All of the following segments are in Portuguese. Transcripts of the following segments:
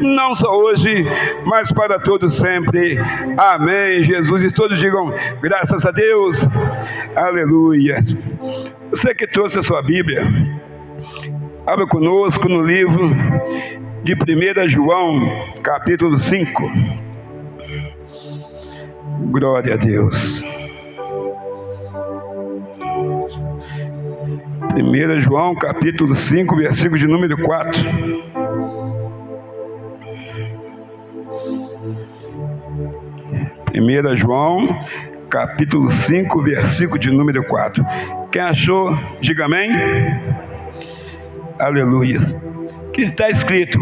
Não só hoje, mas para todos sempre. Amém, Jesus. E todos digam graças a Deus. Aleluia. Você que trouxe a sua Bíblia, abra conosco no livro de 1 João, capítulo 5. Glória a Deus. 1 João, capítulo 5, versículo de número 4. 1 João, capítulo 5, versículo de número 4. Quem achou, diga amém. Aleluia. Que está escrito: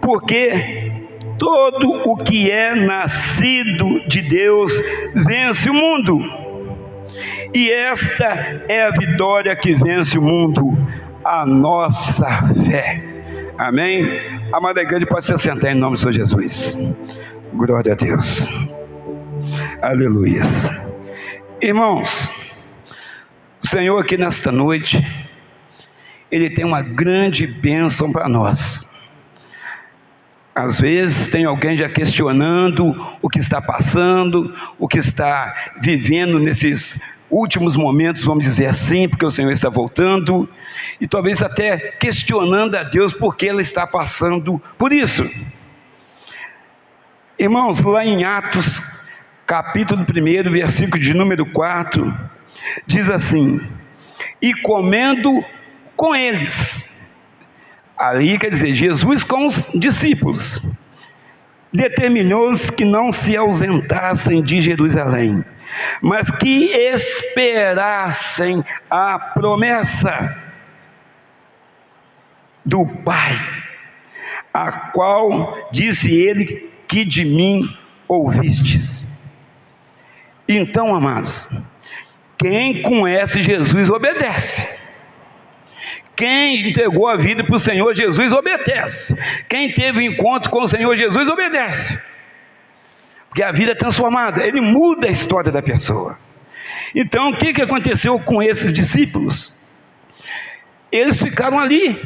porque todo o que é nascido de Deus vence o mundo. E esta é a vitória que vence o mundo, a nossa fé. Amém? Amada igreja, pode se assentar em nome do Senhor Jesus. Glória a Deus. Aleluia. Irmãos, o Senhor aqui nesta noite, Ele tem uma grande bênção para nós. Às vezes tem alguém já questionando o que está passando, o que está vivendo nesses últimos momentos, vamos dizer assim, porque o Senhor está voltando, e talvez até questionando a Deus porque Ele está passando por isso. Irmãos, lá em Atos, capítulo 1, versículo de número 4, diz assim: e comendo com eles. Ali quer dizer, Jesus com os discípulos, determinou-os que não se ausentassem de Jerusalém, mas que esperassem a promessa do Pai, a qual disse ele que de mim ouvistes. Então, amados, quem conhece Jesus obedece. Quem entregou a vida para o Senhor Jesus obedece. Quem teve um encontro com o Senhor Jesus obedece. Porque a vida é transformada, Ele muda a história da pessoa. Então, o que aconteceu com esses discípulos? Eles ficaram ali.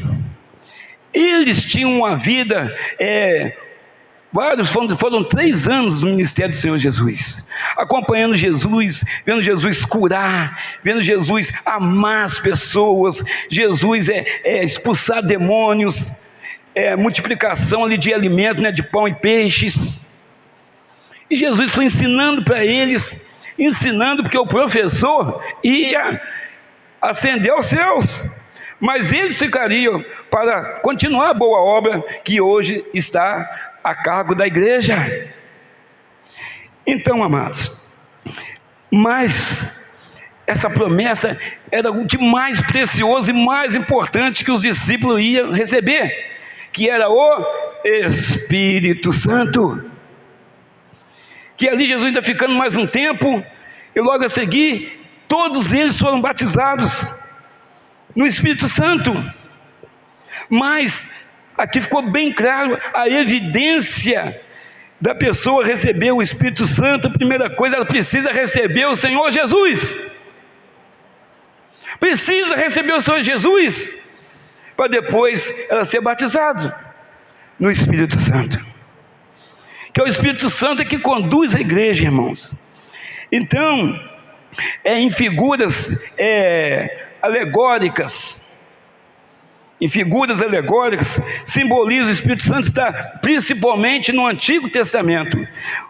Eles tinham uma vida... Foram 3 anos no ministério do Senhor Jesus, acompanhando Jesus, vendo Jesus curar, vendo Jesus amar as pessoas, Jesus expulsar demônios, multiplicação ali de alimento, de pão e peixes. E Jesus foi ensinando para eles, porque o professor ia ascender aos céus, mas eles ficariam para continuar a boa obra que hoje está a cargo da igreja. Então, amados, mas essa promessa era o de mais precioso e mais importante que os discípulos iam receber, que era o Espírito Santo, que ali Jesus ainda ficando mais um tempo, e logo a seguir, todos eles foram batizados no Espírito Santo. Mas aqui ficou bem claro a evidência da pessoa receber o Espírito Santo. A primeira coisa, ela precisa receber o Senhor Jesus. Precisa receber o Senhor Jesus, para depois ela ser batizada no Espírito Santo. Que é o Espírito Santo que conduz a igreja, irmãos. Então, em figuras alegóricas, simboliza o Espírito Santo, está principalmente no Antigo Testamento.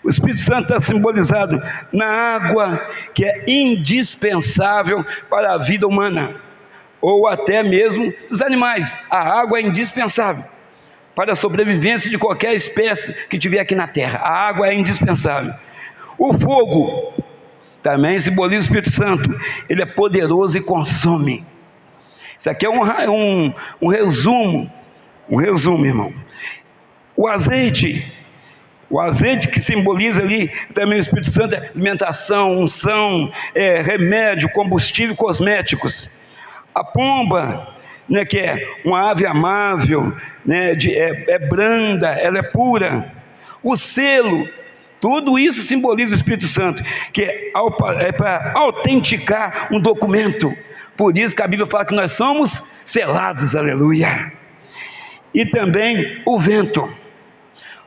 O Espírito Santo está simbolizado na água, que é indispensável para a vida humana, ou até mesmo dos animais. A água é indispensável para a sobrevivência de qualquer espécie que tiver aqui na terra. A água é indispensável. O fogo também simboliza o Espírito Santo. Ele é poderoso e consome. Isso aqui é um resumo, irmão. O azeite que simboliza ali também o Espírito Santo, é alimentação, unção, remédio, combustível, cosméticos. A pomba, que é uma ave amável, branda, ela é pura. O selo, tudo isso simboliza o Espírito Santo, que é para autenticar um documento. Por isso que a Bíblia fala que nós somos selados, aleluia. e também o vento.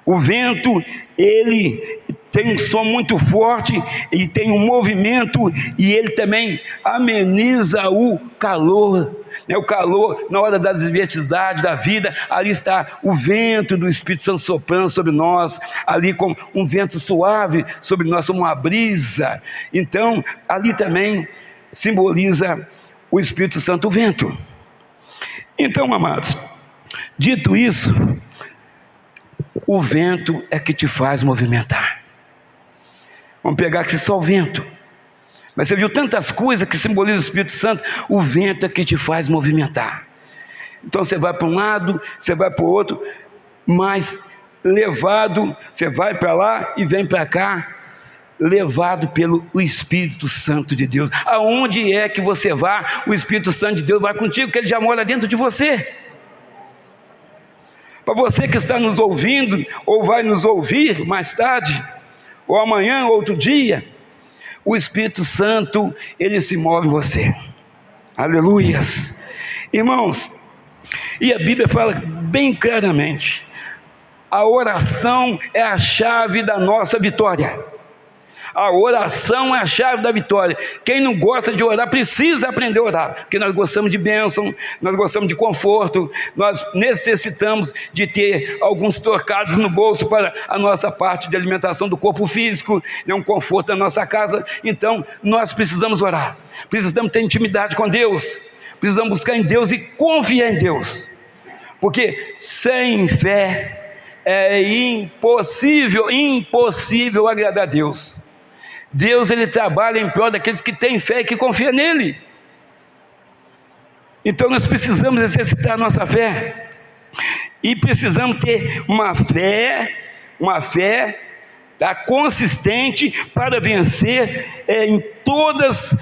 O vento, ele tem um som muito forte, ele tem um movimento e ele também ameniza o calor. O calor na hora das adversidades da vida, ali está o vento do Espírito Santo soprando sobre nós, ali como um vento suave sobre nós, como uma brisa. Então, ali também simboliza o Espírito Santo, o vento. Então, amados, dito isso, o vento é que te faz movimentar. Vamos pegar aqui só o vento. Mas você viu tantas coisas que simbolizam o Espírito Santo. O vento é que te faz movimentar. Então você vai para um lado, você vai para o outro, mas levado, você vai para lá e vem para cá, levado pelo Espírito Santo de Deus. Aonde é que você vá, o Espírito Santo de Deus vai contigo, porque ele já mora dentro de você. Para você que está nos ouvindo, ou vai nos ouvir mais tarde, ou amanhã, ou outro dia, o Espírito Santo, ele se move em você. Aleluias. Irmãos, e a Bíblia fala bem claramente, a oração é a chave da nossa vitória. A oração é a chave da vitória. Quem não gosta de orar, precisa aprender a orar, porque nós gostamos de bênção, nós gostamos de conforto, nós necessitamos de ter alguns trocados no bolso para a nossa parte de alimentação do corpo físico, um conforto na nossa casa. Então nós precisamos orar, precisamos ter intimidade com Deus, precisamos buscar em Deus e confiar em Deus, porque sem fé é impossível agradar a Deus. Deus, ele trabalha em prol daqueles que têm fé e que confiam nele. Então nós precisamos exercitar a nossa fé, e precisamos ter uma fé consistente para vencer em todas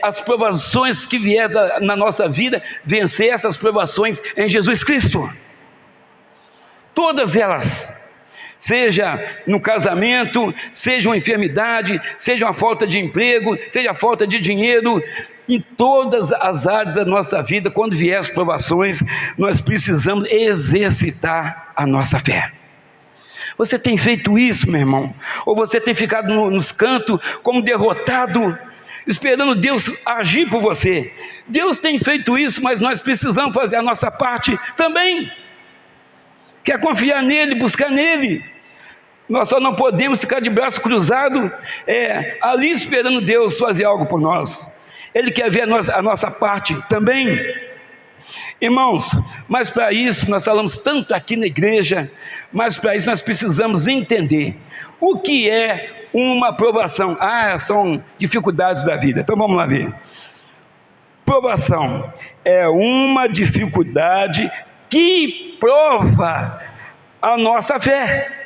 as provações que vier na nossa vida, vencer essas provações em Jesus Cristo, todas elas. Seja no casamento, seja uma enfermidade, seja uma falta de emprego, seja a falta de dinheiro, em todas as áreas da nossa vida, quando vier as provações, nós precisamos exercitar a nossa fé. Você tem feito isso, meu irmão? Ou você tem ficado nos cantos como derrotado, esperando Deus agir por você? Deus tem feito isso, mas nós precisamos fazer a nossa parte também, que é confiar nele, buscar nele. Nós só não podemos ficar de braço cruzado ali esperando Deus fazer algo por nós. Ele quer ver a nossa parte também. Irmãos, mas para isso nós falamos tanto aqui na igreja, mas para isso nós precisamos entender o que é uma provação. São dificuldades da vida. Então vamos lá ver. Provação é uma dificuldade que prova a nossa fé.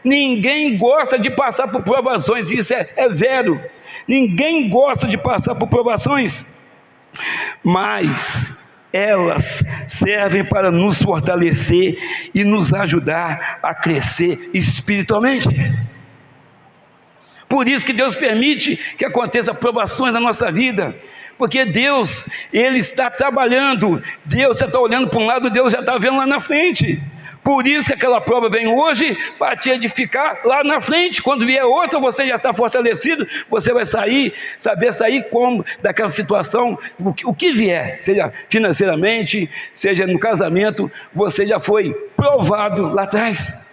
Ninguém gosta de passar por provações, isso é vero. Ninguém gosta de passar por provações, mas elas servem para nos fortalecer e nos ajudar a crescer espiritualmente. Por isso que Deus permite que aconteça provações na nossa vida, porque Deus, ele está trabalhando. Deus, você está olhando para um lado, Deus já está vendo lá na frente. Por isso que aquela prova vem hoje, para te edificar lá na frente. Quando vier outra, você já está fortalecido, você vai saber sair como daquela situação, o que vier, seja financeiramente, seja no casamento, você já foi provado lá atrás.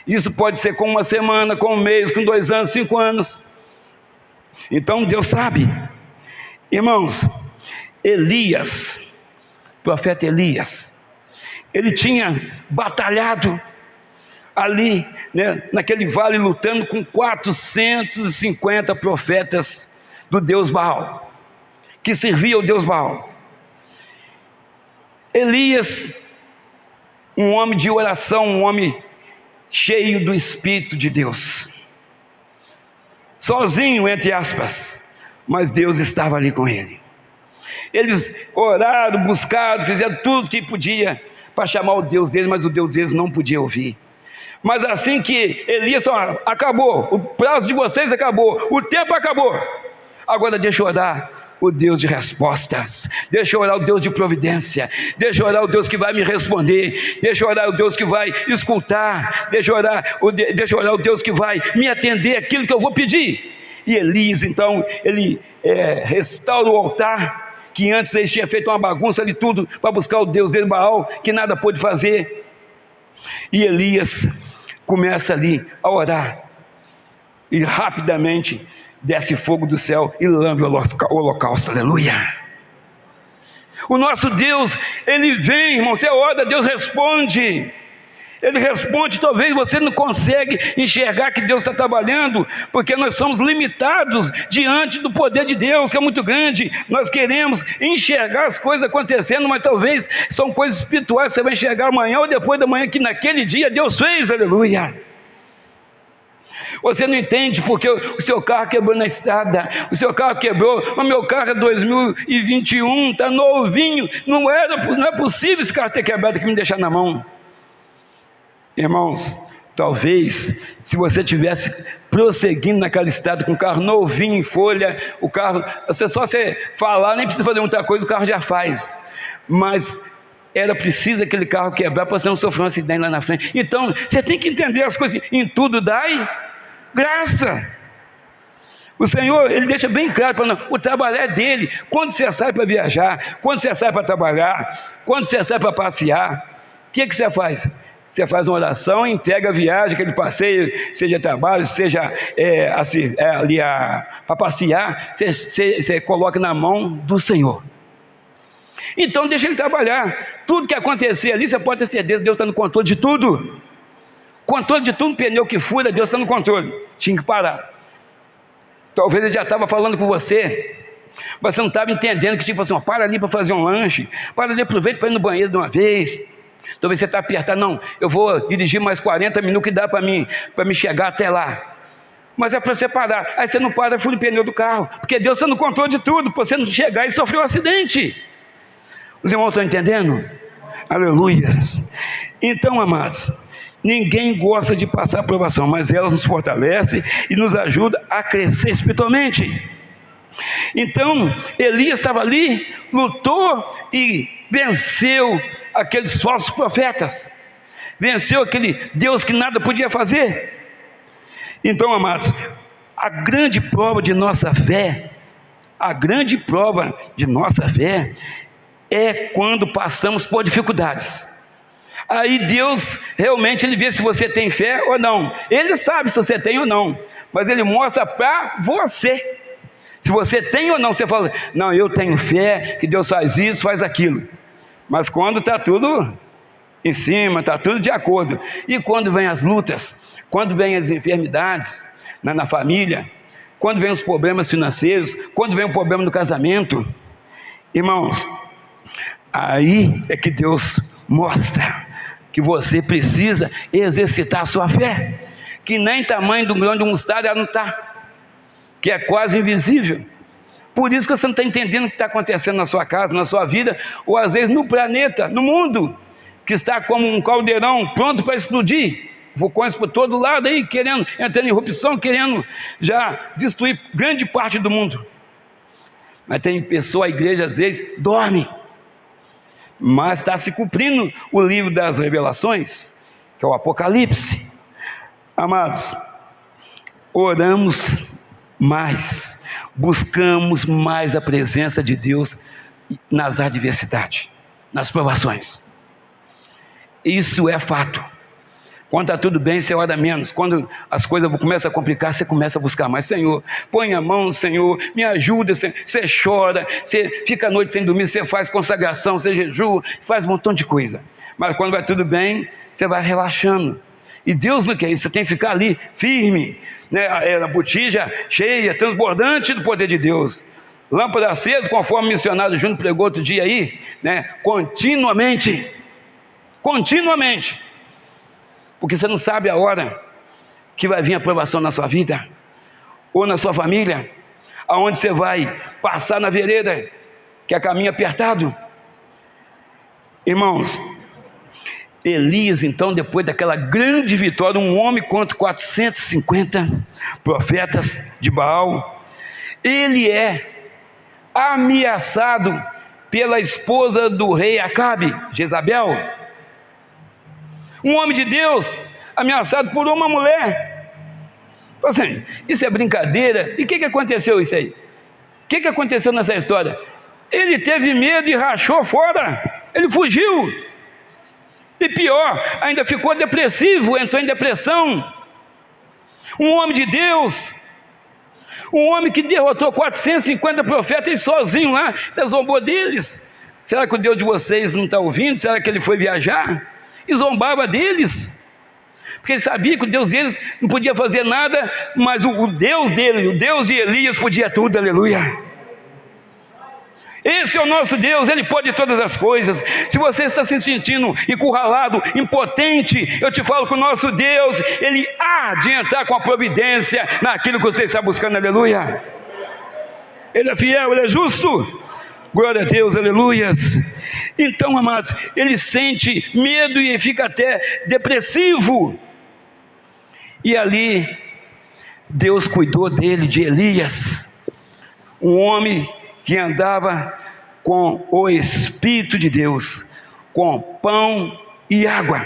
Isso pode ser com uma semana, com um mês, com 2 anos, 5 anos. Então Deus sabe. Irmãos, Elias, profeta Elias, ele tinha batalhado ali, naquele vale, lutando com 450 profetas do Deus Baal, que servia ao Deus Baal. Elias, um homem de oração, um homem cheio do Espírito de Deus, sozinho, entre aspas, mas Deus estava ali com ele. Eles oraram, buscaram, fizeram tudo que podia para chamar o Deus deles, mas o Deus deles não podia ouvir. Mas assim que Elias acabou, o prazo de vocês acabou, o tempo acabou, agora deixa eu orar o Deus de respostas, deixa eu orar o Deus de providência, deixa eu orar o Deus que vai me responder, deixa eu orar o Deus que vai escutar, deixa eu orar o Deus que vai me atender aquilo que eu vou pedir. E Elias, então, ele restaura o altar, que antes eles tinham feito uma bagunça ali tudo, para buscar o Deus dele, Baal, que nada pôde fazer. E Elias começa ali a orar, e rapidamente desce fogo do céu e lambe o holocausto, aleluia. O nosso Deus, Ele vem, irmão, você ora, Deus responde. Ele responde. Talvez você não consegue enxergar que Deus está trabalhando, porque nós somos limitados diante do poder de Deus, que é muito grande. Nós queremos enxergar as coisas acontecendo, mas talvez são coisas espirituais, você vai enxergar amanhã ou depois da manhã, que naquele dia Deus fez, aleluia. Você não entende porque o seu carro quebrou na estrada, o seu carro quebrou, o meu carro é 2021, está novinho, não é possível esse carro ter quebrado que me deixar na mão. Irmãos, talvez se você tivesse prosseguindo naquela estrada com o carro novinho em folha, o carro, você falar, nem precisa fazer muita coisa, o carro já faz, mas era preciso aquele carro quebrar para você não sofrer um acidente lá na frente. Então, você tem que entender as coisas, em tudo dai graça. O Senhor, Ele deixa bem claro para nós, o trabalho é dele. Quando você sai para viajar, quando você sai para trabalhar, quando você sai para passear, o que você faz? Você faz uma oração, entrega a viagem, aquele passeio, seja trabalho, seja ali para passear, você coloca na mão do Senhor. Então deixa Ele trabalhar. Tudo que acontecer ali, você pode ter certeza, Deus está no controle de tudo. Controle de tudo, pneu que fura, Deus está no controle. Tinha que parar. Talvez Ele já estava falando com você, mas você não estava entendendo que tinha que fazer para ali para fazer um lanche, para ali, aproveita para ir no banheiro de uma vez. Talvez você está apertado, não, eu vou dirigir mais 40 minutos que dá para mim chegar até lá. Mas é para você parar. Aí você não para, fura o pneu do carro, porque Deus está no controle de tudo, para você não chegar e sofrer um acidente. Os irmãos estão entendendo? Aleluia. Então, amados, ninguém gosta de passar provação, mas ela nos fortalece e nos ajuda a crescer espiritualmente. Então, Elias estava ali, lutou e venceu aqueles falsos profetas, venceu aquele Deus que nada podia fazer. Então, amados, a grande prova de nossa fé é quando passamos por dificuldades. Aí Deus realmente, Ele vê se você tem fé ou não. Ele sabe se você tem ou não, mas Ele mostra para você se você tem ou não. Você fala, não, eu tenho fé que Deus faz isso, faz aquilo. Mas quando está tudo em cima, está tudo de acordo, e quando vem as lutas, quando vem as enfermidades na família, quando vem os problemas financeiros, quando vem o problema do casamento, irmãos, aí é que Deus mostra que você precisa exercitar a sua fé, que nem tamanho do grão de mostarda ela não está, que é quase invisível. Por isso que você não está entendendo o que está acontecendo na sua casa, na sua vida, ou às vezes no planeta, no mundo, que está como um caldeirão pronto para explodir, vulcões por todo lado aí, entrando em erupção, querendo já destruir grande parte do mundo. Mas tem pessoa, a igreja às vezes dorme, mas está se cumprindo o livro das revelações, que é o Apocalipse. Amados, oramos mais, buscamos mais a presença de Deus nas adversidades, nas provações. Isso é fato. Quando está tudo bem, você ora menos. Quando as coisas começam a complicar, você começa a buscar mais. Senhor, põe a mão, Senhor, me ajuda. Senhor. Você chora, você fica a noite sem dormir, você faz consagração, você jejua, faz um montão de coisa. Mas quando vai tudo bem, você vai relaxando. E Deus não quer isso, você tem que ficar ali, firme, né? A botija cheia, transbordante do poder de Deus. Lâmpada acesa, conforme o missionário Júnior pregou outro dia aí, né? Continuamente. Porque você não sabe a hora que vai vir a provação na sua vida, ou na sua família, aonde você vai passar na vereda, que é caminho apertado. Irmãos, Elias, então, depois daquela grande vitória, um homem contra 450 profetas de Baal, ele é ameaçado pela esposa do rei Acabe, Jezabel. Um homem de Deus ameaçado por uma mulher. Assim, isso é brincadeira. E o que aconteceu isso aí? O que aconteceu nessa história? Ele teve medo e rachou fora. Ele fugiu. E pior, ainda ficou depressivo, entrou em depressão. Um homem de Deus, um homem que derrotou 450 profetas e sozinho lá, zombou deles. Será que o Deus de vocês não está ouvindo? Será que ele foi viajar? E zombava deles, porque ele sabia que o Deus deles não podia fazer nada, mas o Deus dele, o Deus de Elias, podia tudo, aleluia. Esse é o nosso Deus, Ele pode todas as coisas. Se você está se sentindo encurralado, impotente, eu te falo que o nosso Deus, Ele há de entrar com a providência naquilo que você está buscando, aleluia. Ele é fiel, Ele é justo, glória a Deus, aleluias. Então, amados, ele sente medo e fica até depressivo. E ali, Deus cuidou dele, de Elias, um homem que andava com o Espírito de Deus, com pão e água.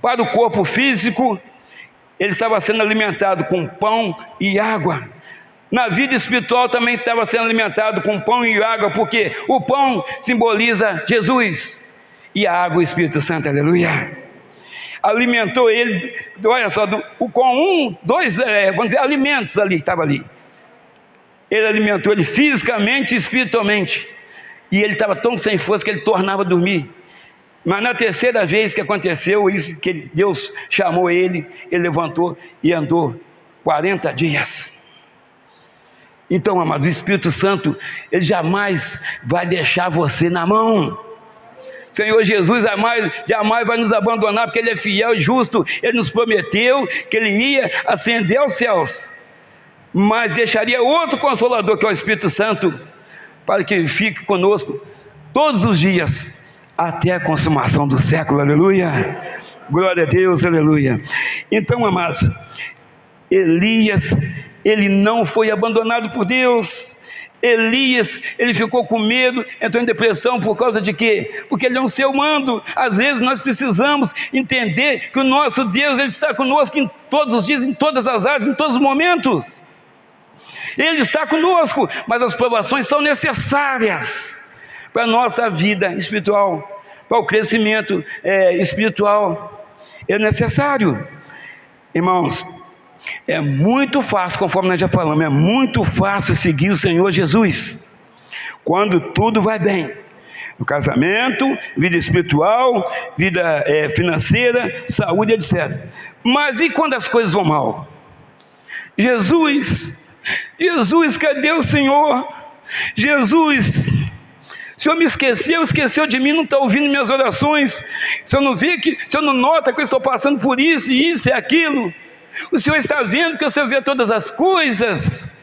Para o corpo físico, ele estava sendo alimentado com pão e água. Na vida espiritual também estava sendo alimentado com pão e água, porque o pão simboliza Jesus e a água o Espírito Santo, aleluia. Alimentou ele, olha só, com dois alimentos ali, estava ali. Ele alimentou ele fisicamente e espiritualmente, e ele estava tão sem força que ele tornava a dormir. Mas na terceira vez que aconteceu isso, que Deus chamou ele levantou e andou 40 dias. Então, amados, o Espírito Santo, ele jamais vai deixar você na mão. Senhor Jesus jamais vai nos abandonar, porque Ele é fiel e justo. Ele nos prometeu que Ele ia ascender aos céus, mas deixaria outro Consolador, que é o Espírito Santo, para que Ele fique conosco todos os dias, até a consumação do século, aleluia, glória a Deus, aleluia. Então, amados, Elias, ele não foi abandonado por Deus. Elias, ele ficou com medo, entrou em depressão por causa de quê? Porque ele é um ser humano. Às vezes nós precisamos entender que o nosso Deus, Ele está conosco em todos os dias, em todas as áreas, em todos os momentos. Ele está conosco, mas as provações são necessárias para a nossa vida espiritual, para o crescimento espiritual. É necessário, irmãos. É muito fácil, conforme nós já falamos, é muito fácil seguir o Senhor Jesus quando tudo vai bem, no casamento, vida espiritual, vida financeira, saúde, etc. Mas e quando as coisas vão mal? Jesus, cadê o Senhor? Jesus, o Senhor me esqueceu de mim, não está ouvindo minhas orações. Se eu não vê se eu não nota que eu estou passando por isso e isso e aquilo, o Senhor está vendo, porque o Senhor vê todas as coisas,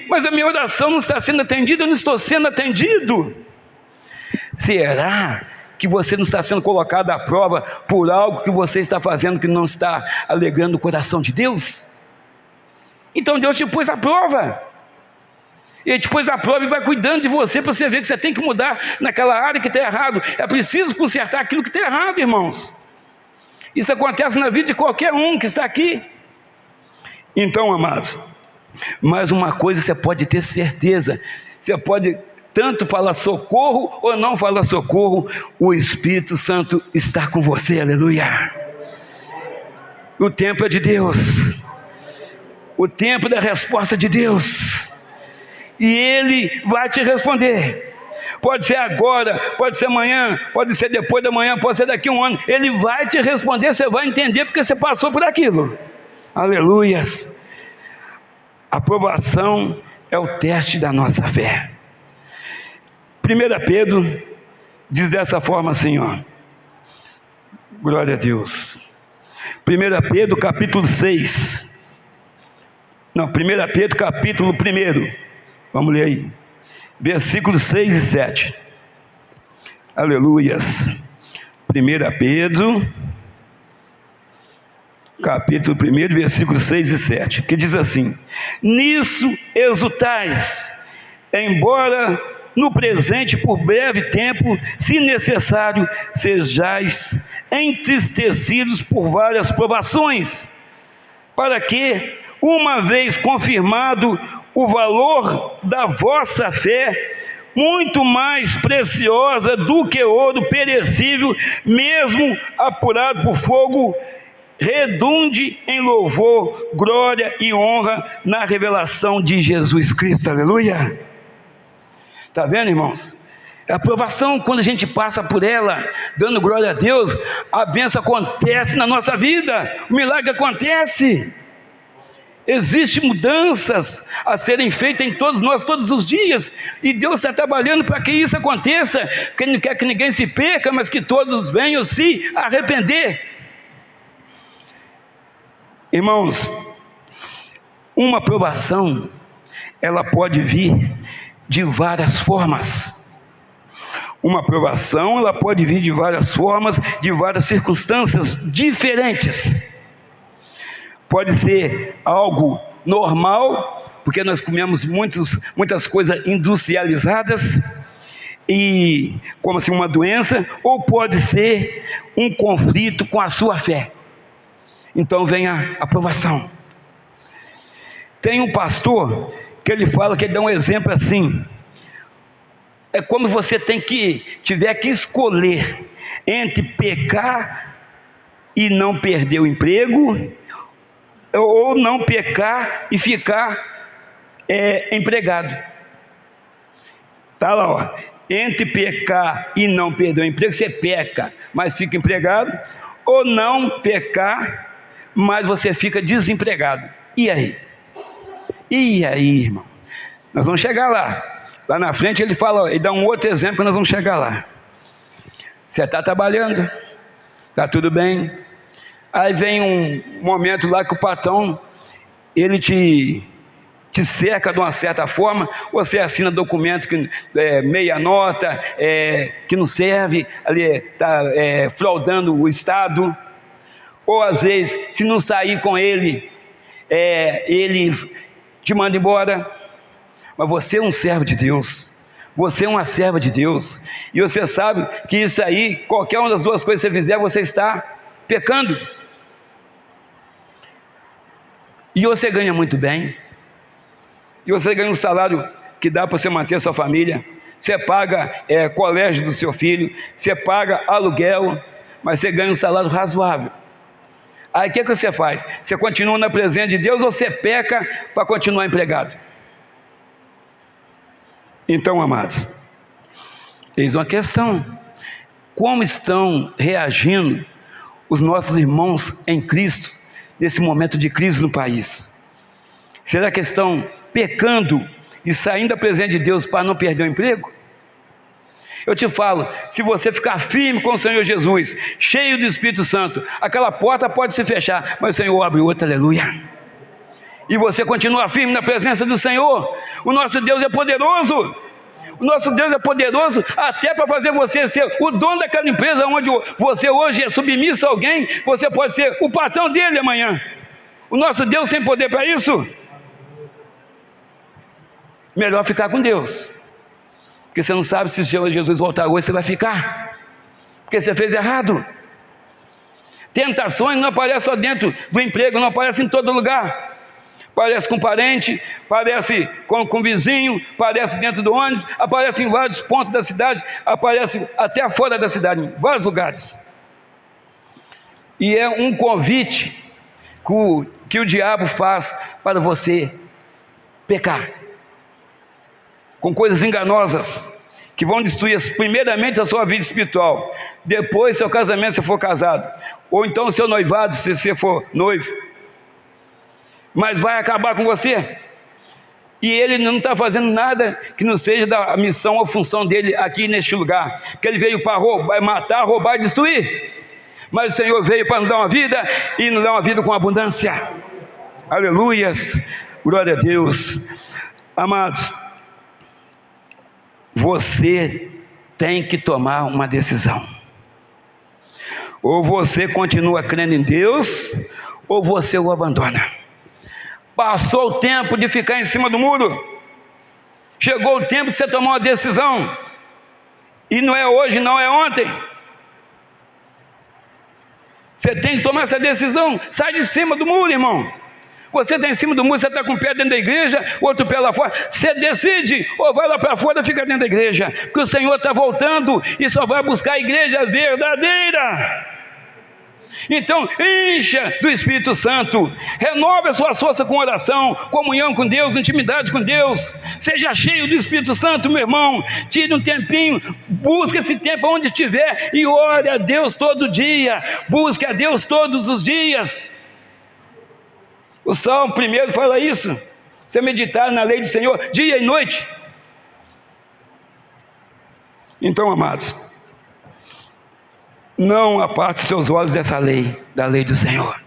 mas a minha oração não está sendo atendida, eu não estou sendo atendido. Será que você não está sendo colocado à prova por algo que você está fazendo que não está alegrando o coração de Deus? Então Deus te pôs à prova, Ele te pôs à prova e vai cuidando de você, para você ver que você tem que mudar naquela área que está errado. É preciso consertar aquilo que está errado, irmãos. Isso acontece na vida de qualquer um que está aqui. Então, amados, mais uma coisa você pode ter certeza, você pode tanto falar socorro ou não falar socorro, o Espírito Santo está com você, aleluia. O tempo é de Deus, o tempo da resposta de Deus, e Ele vai te responder. Pode ser agora, pode ser amanhã, pode ser depois da manhã, pode ser daqui a um ano. Ele vai te responder, você vai entender porque você passou por aquilo. Aleluias. A aprovação é o teste da nossa fé. 1 Pedro diz dessa forma assim, ó. Glória a Deus. 1 Pedro capítulo 6. Não, 1 Pedro capítulo 1. Vamos ler aí. Versículos 6 e 7. Aleluias. 1 Pedro capítulo 1, versículos 6 e 7, que diz assim: nisso exultais, embora no presente, por breve tempo, se necessário, sejais entristecidos por várias provações, para que, uma vez confirmado o valor da vossa fé, muito mais preciosa do que ouro perecível, mesmo apurado por fogo, redunde em louvor, glória e honra na revelação de Jesus Cristo. Aleluia! Está vendo, irmãos? A aprovação, quando a gente passa por ela, dando glória a Deus, a bênção acontece na nossa vida, o milagre acontece. Existem mudanças a serem feitas em todos nós, todos os dias, e Deus está trabalhando para que isso aconteça, que Ele não quer que ninguém se perca, mas que todos venham se arrepender. Irmãos, uma aprovação, ela pode vir de várias formas. Uma aprovação, ela pode vir de várias formas, de várias circunstâncias diferentes. Pode ser algo normal, porque nós comemos muitas coisas industrializadas, e como assim uma doença, ou pode ser um conflito com a sua fé. Então vem a aprovação. Tem um pastor que ele fala, que ele dá um exemplo assim: é como você tiver que escolher entre pecar e não perder o emprego, ou não pecar e ficar empregado. Está lá, ó. Entre pecar e não perder o emprego, você peca, mas fica empregado, ou não pecar, mas você fica desempregado. E aí? E aí, irmão? Nós vamos chegar lá. Lá na frente ele fala, ele dá um outro exemplo que nós vamos chegar lá. Você está trabalhando, está tudo bem. Aí vem um momento lá que o patrão, ele te cerca de uma certa forma, você assina documento que meia nota, que não serve, ali está fraudando o Estado. Ou às vezes, se não sair com ele, ele te manda embora. Mas você é um servo de Deus, você é uma serva de Deus, e você sabe que isso aí, qualquer uma das duas coisas que você fizer, você está pecando. E você ganha muito bem, e você ganha um salário que dá para você manter a sua família, você paga colégio do seu filho, você paga aluguel, mas você ganha um salário razoável. Aí o que você faz? Você continua na presença de Deus, ou você peca para continuar empregado? Então, amados, eis uma questão: como estão reagindo os nossos irmãos em Cristo nesse momento de crise no país? Será que estão pecando e saindo da presença de Deus para não perder o emprego? Eu te falo, se você ficar firme com o Senhor Jesus, cheio do Espírito Santo, aquela porta pode se fechar, mas o Senhor abre outra. Aleluia! E você continua firme na presença do Senhor. O nosso Deus é poderoso. O nosso Deus é poderoso até para fazer você ser o dono daquela empresa onde você hoje é submisso a alguém. Você pode ser o patrão dele amanhã. O nosso Deus tem poder para isso. Melhor ficar com Deus, porque você não sabe se o Senhor Jesus voltar hoje, você vai ficar, porque você fez errado. Tentações não aparecem só dentro do emprego, não aparecem em todo lugar. Aparece com parente, aparece com vizinho, aparece dentro do ônibus, aparece em vários pontos da cidade, aparece até fora da cidade, em vários lugares. E é um convite que o diabo faz para você pecar, com coisas enganosas, que vão destruir primeiramente a sua vida espiritual, depois seu casamento se for casado, ou então seu noivado se você for noivo. Mas vai acabar com você. E ele não está fazendo nada que não seja da missão ou função dele aqui neste lugar, porque ele veio para roubar, matar, roubar e destruir. Mas o Senhor veio para nos dar uma vida, e nos dar uma vida com abundância. Aleluias, glória a Deus. Amados, você tem que tomar uma decisão. Ou você continua crendo em Deus, ou você o abandona. Passou o tempo de ficar em cima do muro. Chegou o tempo de você tomar uma decisão. E não é hoje, não é ontem. Você tem que tomar essa decisão. Sai de cima do muro, irmão. Você está em cima do muro, você está com um pé dentro da igreja, outro pé lá fora. Você decide, ou vai lá para fora, fica dentro da igreja. Porque o Senhor está voltando e só vai buscar a igreja verdadeira. Então, encha do Espírito Santo, renove a sua força com oração, comunhão com Deus, intimidade com Deus. Seja cheio do Espírito Santo, meu irmão. Tire um tempinho, busque esse tempo onde estiver e ore a Deus todo dia. Busque a Deus todos os dias. O Salmo 1 fala isso. Você meditar na lei do Senhor dia e noite. Então, amados, não aparte seus olhos dessa lei, da lei do Senhor.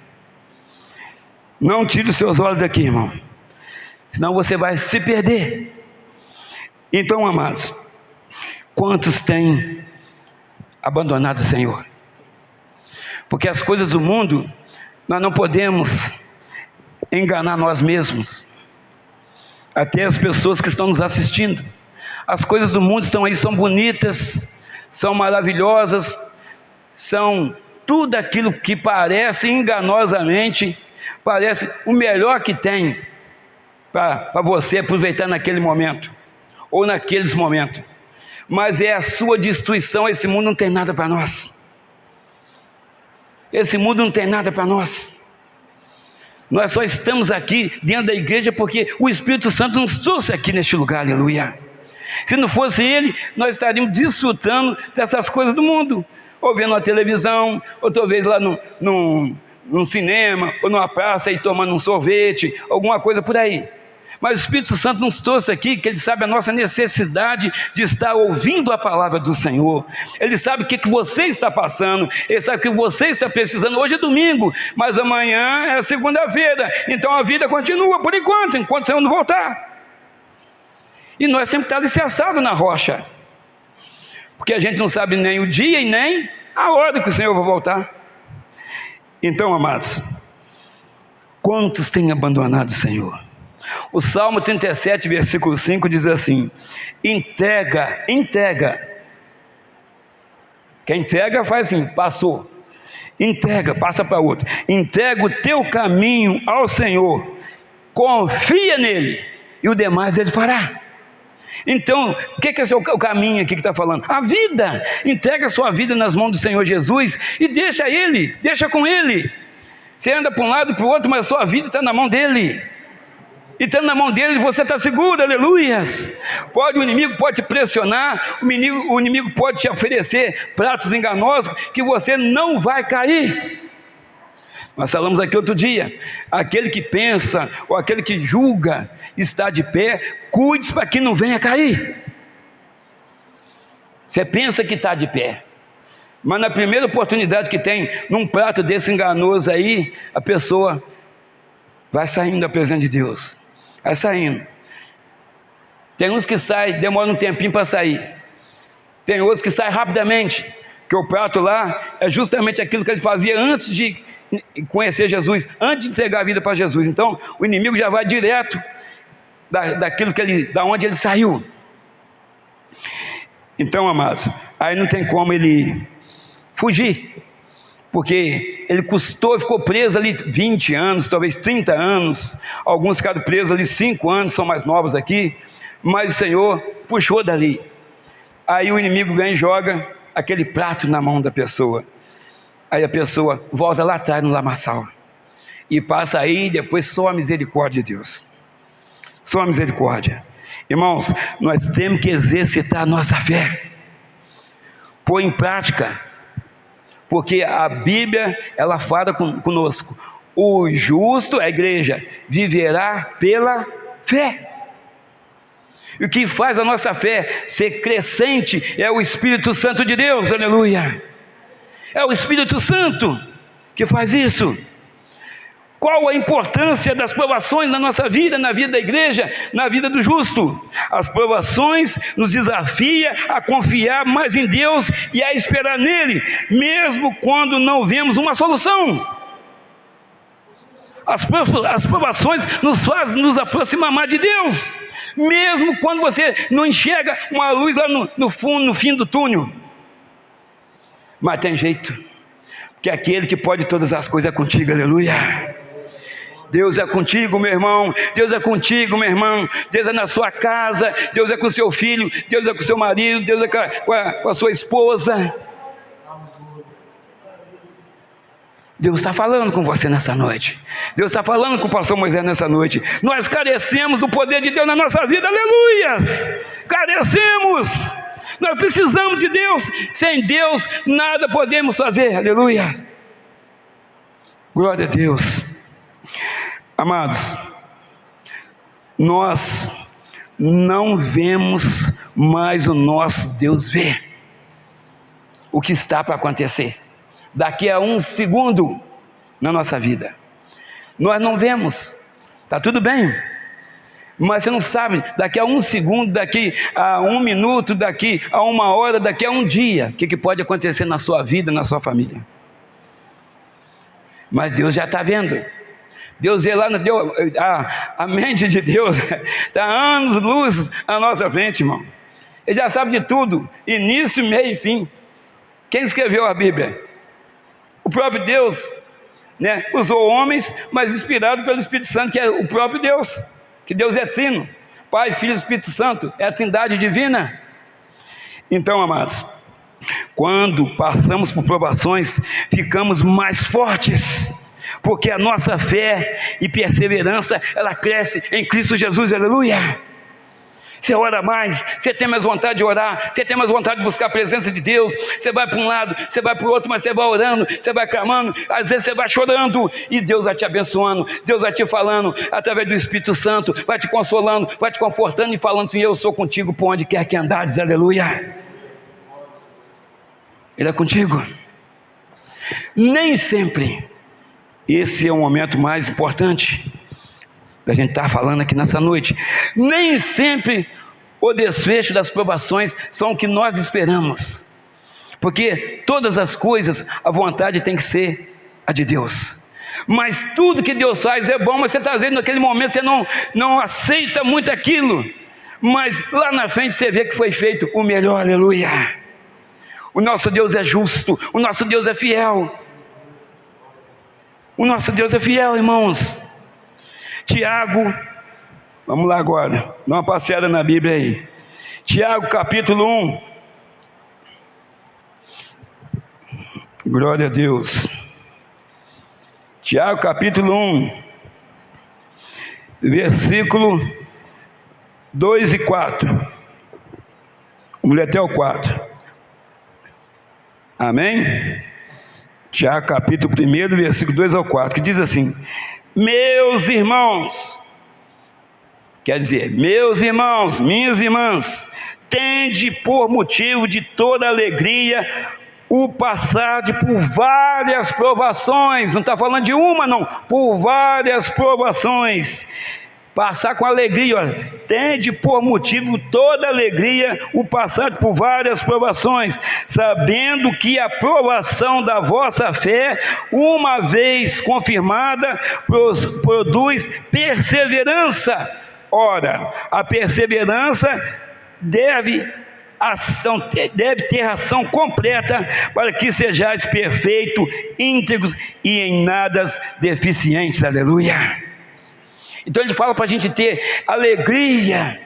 Não tire os seus olhos daqui, irmão, senão você vai se perder. Então, amados, quantos têm abandonado o Senhor? Porque as coisas do mundo, nós não podemos enganar nós mesmos, até as pessoas que estão nos assistindo. As coisas do mundo estão aí, são bonitas, são maravilhosas, são tudo aquilo que parece enganosamente, parece o melhor que tem para você aproveitar naquele momento, ou naqueles momentos, mas é a sua destruição. Esse mundo não tem nada para nós, esse mundo não tem nada para nós. Nós só estamos aqui dentro da igreja porque o Espírito Santo nos trouxe aqui neste lugar, aleluia. Se não fosse Ele, nós estaríamos desfrutando dessas coisas do mundo, ou vendo uma televisão, ou talvez lá num cinema, ou numa praça, e tomando um sorvete, alguma coisa por aí. Mas o Espírito Santo nos trouxe aqui, que Ele sabe a nossa necessidade de estar ouvindo a palavra do Senhor. Ele sabe o que você está passando, Ele sabe o que você está precisando. Hoje é domingo, mas amanhã é segunda-feira, então a vida continua por enquanto o Senhor não voltar. E nós sempre estamos alicerçados na rocha, porque a gente não sabe nem o dia e nem a hora que o Senhor vai voltar. Então, amados, quantos têm abandonado o Senhor? O Salmo 37, versículo 5 diz assim: entrega. Quem entrega faz assim, passou. Entrega, passa para outro. Entrega o teu caminho ao Senhor, confia nele, e o demais Ele fará. Então, o que é esse o caminho aqui que está falando? A vida. Entrega a sua vida nas mãos do Senhor Jesus e deixa Ele, deixa com Ele. Você anda para um lado e para o outro, mas a sua vida está na mão dEle. E estando na mão dEle, você está seguro, aleluias. O inimigo pode te pressionar, o inimigo pode te oferecer pratos enganosos, que você não vai cair. Nós falamos aqui outro dia, aquele que pensa, ou aquele que julga, está de pé, cuide para que não venha cair. Você pensa que está de pé, mas na primeira oportunidade que tem, num prato desse enganoso aí, a pessoa vai saindo da presença de Deus, vai saindo. Tem uns que saem, demora um tempinho para sair, tem outros que saem rapidamente, que o prato lá é justamente aquilo que ele fazia antes de conhecer Jesus, antes de entregar a vida para Jesus. Então o inimigo já vai direto daquilo da onde ele saiu. Então, amados, aí não tem como ele fugir, porque ele ficou preso ali 20 anos, talvez 30 anos, alguns ficaram presos ali 5 anos, são mais novos aqui, mas o Senhor puxou dali. Aí o inimigo vem e joga aquele prato na mão da pessoa. Aí a pessoa volta lá atrás no lamaçal e passa aí, e depois só a misericórdia de Deus, só a misericórdia. Irmãos, nós temos que exercitar a nossa fé, pôr em prática, porque a Bíblia, ela fala conosco, o justo, a igreja, viverá pela fé. E o que faz a nossa fé ser crescente é o Espírito Santo de Deus, aleluia. É o Espírito Santo que faz isso. Qual a importância das provações na nossa vida, na vida da igreja, na vida do justo? As provações nos desafiam a confiar mais em Deus e a esperar nele, mesmo quando não vemos uma solução. As provações nos fazem nos aproximar mais de Deus, mesmo quando você não enxerga uma luz lá no fundo, no fim do túnel. Mas tem jeito, porque aquele que pode todas as coisas é contigo, aleluia. Deus é contigo, meu irmão. Deus é contigo, meu irmão. Deus é na sua casa. Deus é com o seu filho. Deus é com o seu marido. Deus é com a sua esposa. Deus está falando com você nessa noite. Deus está falando com o pastor Moisés nessa noite. Nós carecemos do poder de Deus na nossa vida, aleluias. Carecemos. Nós precisamos de Deus. Sem Deus nada podemos fazer, aleluia. Glória a Deus. Amados, nós não vemos mais o nosso Deus ver o que está para acontecer daqui a um segundo na nossa vida. Nós não vemos, está tudo bem, mas você não sabe daqui a um segundo, daqui a um minuto, daqui a uma hora, daqui a um dia, o que pode acontecer na sua vida, na sua família. Mas Deus já está vendo. Deus é lá, a mente de Deus está anos-luz à nossa frente, irmão. Ele já sabe de tudo, início, meio e fim. Quem escreveu a Bíblia? O próprio Deus, né? Usou homens, mas inspirado pelo Espírito Santo, que é o próprio Deus, que Deus é trino, Pai, Filho e Espírito Santo, é a trindade divina. Então, amados, quando passamos por provações, ficamos mais fortes, porque a nossa fé e perseverança, ela cresce em Cristo Jesus, aleluia. Você ora mais, você tem mais vontade de orar, você tem mais vontade de buscar a presença de Deus, você vai para um lado, você vai para o outro, mas você vai orando, você vai clamando, às vezes você vai chorando, e Deus vai te abençoando, Deus vai te falando, através do Espírito Santo, vai te consolando, vai te confortando e falando assim: eu sou contigo por onde quer que andares, aleluia. Ele é contigo. Nem sempre esse é o momento mais importante da gente estar falando aqui nessa noite. Nem sempre o desfecho das provações são o que nós esperamos, porque todas as coisas, a vontade tem que ser a de Deus. Mas tudo que Deus faz é bom, mas você está vendo naquele momento, você não aceita muito aquilo, mas lá na frente você vê que foi feito o melhor, aleluia. O nosso Deus é justo, o nosso Deus é fiel. O nosso Deus é fiel, irmãos. Tiago, vamos lá agora, dá uma passeada na Bíblia aí. Tiago capítulo 1. Glória a Deus. Tiago capítulo 1, versículo 2 e 4. Vamos ler até o 4. Amém? Tiago capítulo 1, versículo 2 ao 4, que diz assim: meus irmãos, quer dizer, meus irmãos, minhas irmãs, tende por motivo de toda alegria o passar por várias provações. Não está falando de uma, não, por várias provações. Passar com alegria, olha, tende por motivo toda alegria o passar por várias provações, sabendo que a provação da vossa fé, uma vez confirmada, produz perseverança. Ora, a perseverança deve ter ação completa, para que sejais perfeitos, íntegros e em nada deficientes, aleluia. Então ele fala para a gente ter alegria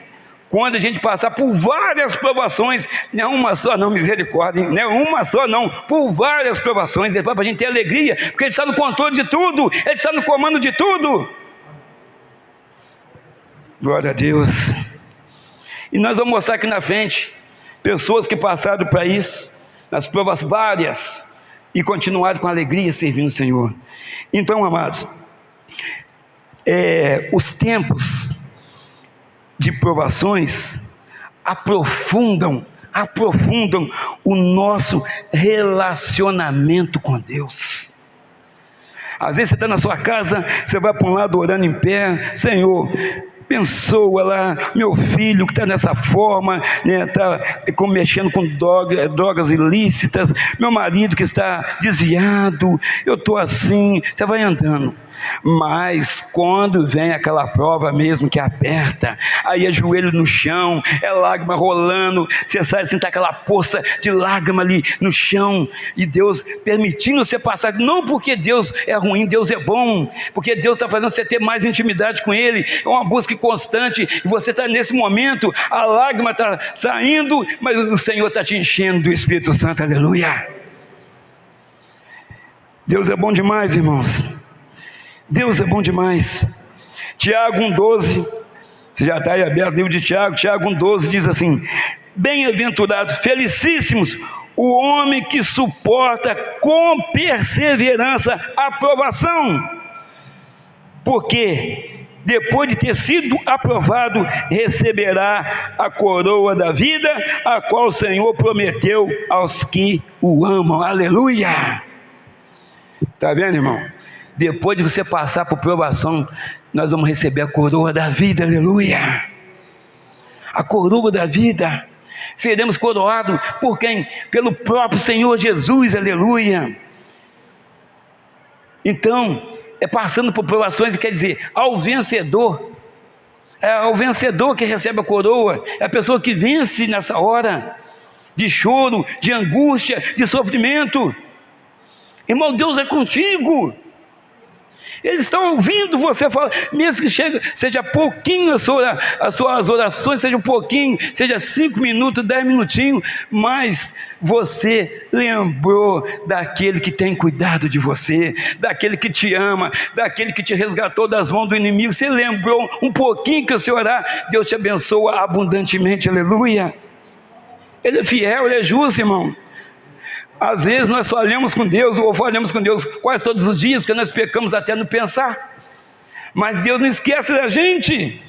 quando a gente passar por várias provações. Não é uma só não, misericórdia, hein? Não é uma só não, por várias provações. Ele fala para a gente ter alegria, porque ele está no controle de tudo, ele está no comando de tudo. Glória a Deus. E nós vamos mostrar aqui na frente pessoas que passaram para isso, nas provas várias, e continuaram com alegria servindo o Senhor. Então, amados, os tempos de provações aprofundam o nosso relacionamento com Deus. Às vezes você está na sua casa, você vai para um lado orando em pé, Senhor, abençoa lá meu filho que está nessa forma, está mexendo com drogas ilícitas, meu marido que está desviado, eu estou assim, você vai andando. Mas quando vem aquela prova mesmo que aperta, aí é joelho no chão, é lágrima rolando, você sai assim, está aquela poça de lágrima ali no chão, e Deus permitindo você passar, não porque Deus é ruim, Deus é bom, porque Deus está fazendo você ter mais intimidade com Ele, é uma busca constante, e você está nesse momento, a lágrima está saindo, mas o Senhor está te enchendo do Espírito Santo, aleluia. Deus é bom demais, irmãos. Deus é bom demais. Tiago 1,12, você já está aí aberto o livro de Tiago, Tiago 1,12 diz assim: bem-aventurado, felicíssimos, o homem que suporta com perseverança a provação, porque depois de ter sido aprovado, receberá a coroa da vida, a qual o Senhor prometeu aos que o amam, aleluia. Está vendo, irmão? Depois de você passar por provação, nós vamos receber a coroa da vida, aleluia. A coroa da vida. Seremos coroados por quem? Pelo próprio Senhor Jesus, aleluia. Então, passando por provações, quer dizer, ao vencedor, é o vencedor que recebe a coroa, é a pessoa que vence nessa hora de choro, de angústia, de sofrimento. Irmão, Deus é contigo. Eles estão ouvindo você falar, mesmo que seja pouquinho as suas orações, seja um pouquinho, seja 5 minutos, 10 minutinhos, mas você lembrou daquele que tem cuidado de você, daquele que te ama, daquele que te resgatou das mãos do inimigo. Você lembrou um pouquinho que você orar, Deus te abençoa abundantemente, aleluia. Ele é fiel, Ele é justo, irmão. Às vezes nós falhamos com Deus, ou falhamos com Deus quase todos os dias, porque nós pecamos até no pensar, mas Deus não esquece da gente,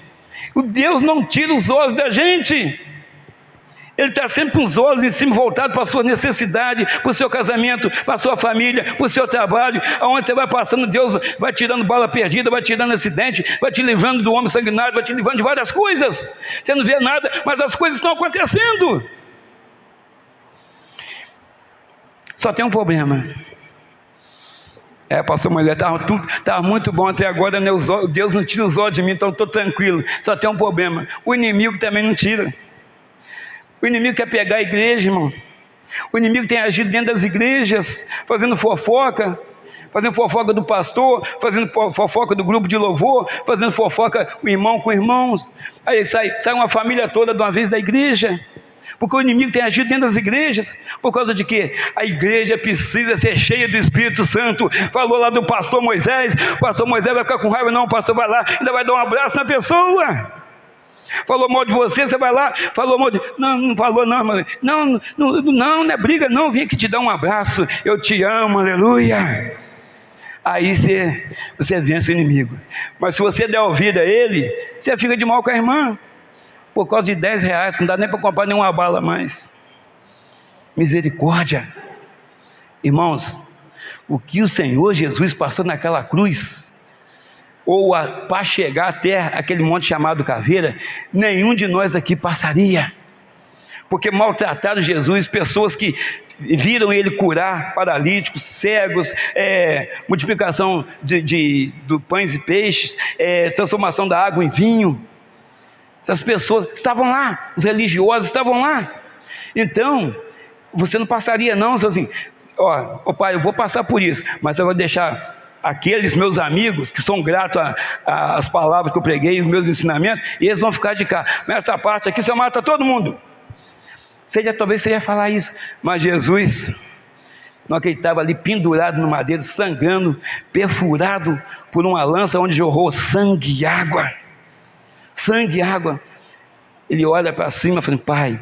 o Deus não tira os olhos da gente, Ele está sempre com os olhos em cima, voltado para a sua necessidade, para o seu casamento, para a sua família, para o seu trabalho, aonde você vai passando, Deus vai tirando bala perdida, vai tirando acidente, vai te livrando do homem sanguinário, vai te livrando de várias coisas, você não vê nada, mas as coisas estão acontecendo. Só tem um problema. Pastor Moisés, estava muito bom até agora, né? Deus não tira os olhos de mim, então estou tranquilo. Só tem um problema, o inimigo também não tira. O inimigo quer pegar a igreja, irmão. O inimigo tem agido dentro das igrejas, fazendo fofoca do pastor, fazendo fofoca do grupo de louvor, fazendo fofoca o irmão com irmãos. Aí sai uma família toda de uma vez da igreja, porque o inimigo tem agido dentro das igrejas, por causa de quê? A igreja precisa ser cheia do Espírito Santo. Falou lá do pastor Moisés, o pastor Moisés vai ficar com raiva, não, o pastor vai lá, ainda vai dar um abraço na pessoa. Falou mal de você, você vai lá, falou mal de... Não falou não, mas não é briga não, vim aqui te dar um abraço, eu te amo, aleluia. Aí você vence o inimigo. Mas se você der ouvido a ele, você fica de mal com a irmã, por causa de 10 reais, que não dá nem para comprar nenhuma bala mais. Misericórdia. Irmãos, o que o Senhor Jesus passou naquela cruz, ou para chegar até aquele monte chamado Caveira, nenhum de nós aqui passaria, porque maltrataram Jesus, pessoas que viram Ele curar paralíticos, cegos, multiplicação de pães e peixes, transformação da água em vinho. Essas pessoas estavam lá, os religiosos estavam lá. Então, você não passaria não, assim, pai, eu vou passar por isso, mas eu vou deixar aqueles meus amigos que são gratos às palavras que eu preguei, os meus ensinamentos, e eles vão ficar de cá. Mas essa parte aqui, você mata todo mundo. Talvez você ia falar isso, mas Jesus, não, que ele estava ali pendurado no madeiro, sangrando, perfurado por uma lança onde jorrou sangue e água. Sangue e água. Ele olha para cima e fala: Pai,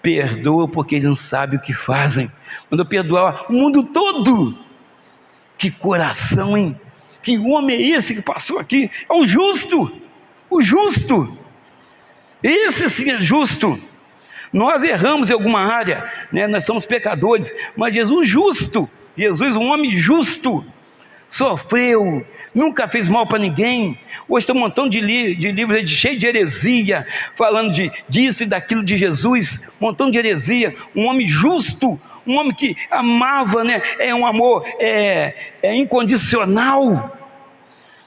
perdoa porque eles não sabem o que fazem. Mandou perdoar o mundo todo. Que coração, hein? Que homem é esse que passou aqui? É o justo. Esse sim é justo. Nós erramos em alguma área, né? Nós somos pecadores, mas Jesus justo, Jesus um homem justo, sofreu, nunca fez mal para ninguém. Hoje tem um montão de livros cheio de heresia, falando disso e daquilo de Jesus, um montão de heresia. Um homem justo, um homem que amava, né? É um amor incondicional.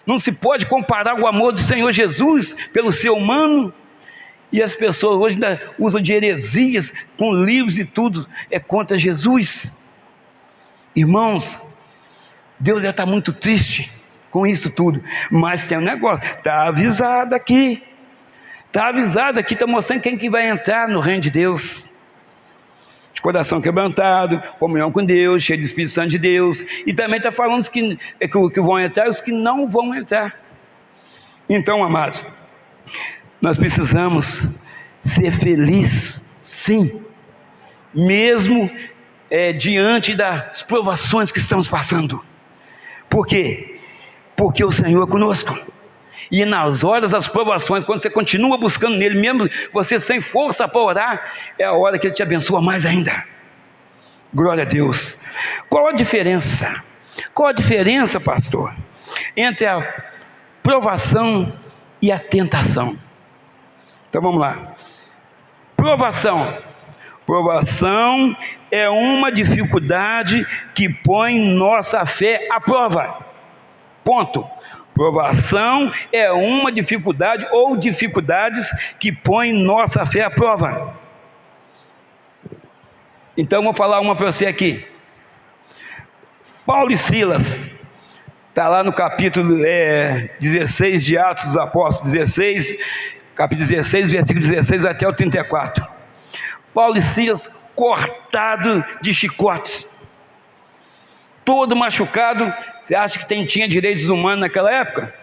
Não se pode comparar o amor do Senhor Jesus pelo ser humano. E as pessoas hoje ainda usam de heresias, com livros e tudo, contra Jesus. Irmãos, Deus já está muito triste com isso tudo, mas tem um negócio, está avisado aqui, está mostrando quem que vai entrar no reino de Deus, de coração quebrantado, comunhão com Deus, cheio do Espírito Santo de Deus, e também está falando os que vão entrar e os que não vão entrar. Então, amados, nós precisamos ser felizes, sim, mesmo diante das provações que estamos passando. Por quê? Porque o Senhor é conosco, e nas horas das provações, quando você continua buscando nele, mesmo você sem força para orar, é a hora que ele te abençoa mais ainda. Glória a Deus. Qual a diferença, pastor, entre a provação e a tentação? Então vamos lá. Provação é uma dificuldade que põe nossa fé à prova. Ponto. Provação é uma dificuldade ou dificuldades que põem nossa fé à prova. Então vou falar uma para você aqui. Paulo e Silas, está lá no capítulo 16 de Atos dos Apóstolos, capítulo 16, versículo 16 até o 34. Paulo e Silas cortado de chicotes, todo machucado. Você acha que tinha direitos humanos naquela época?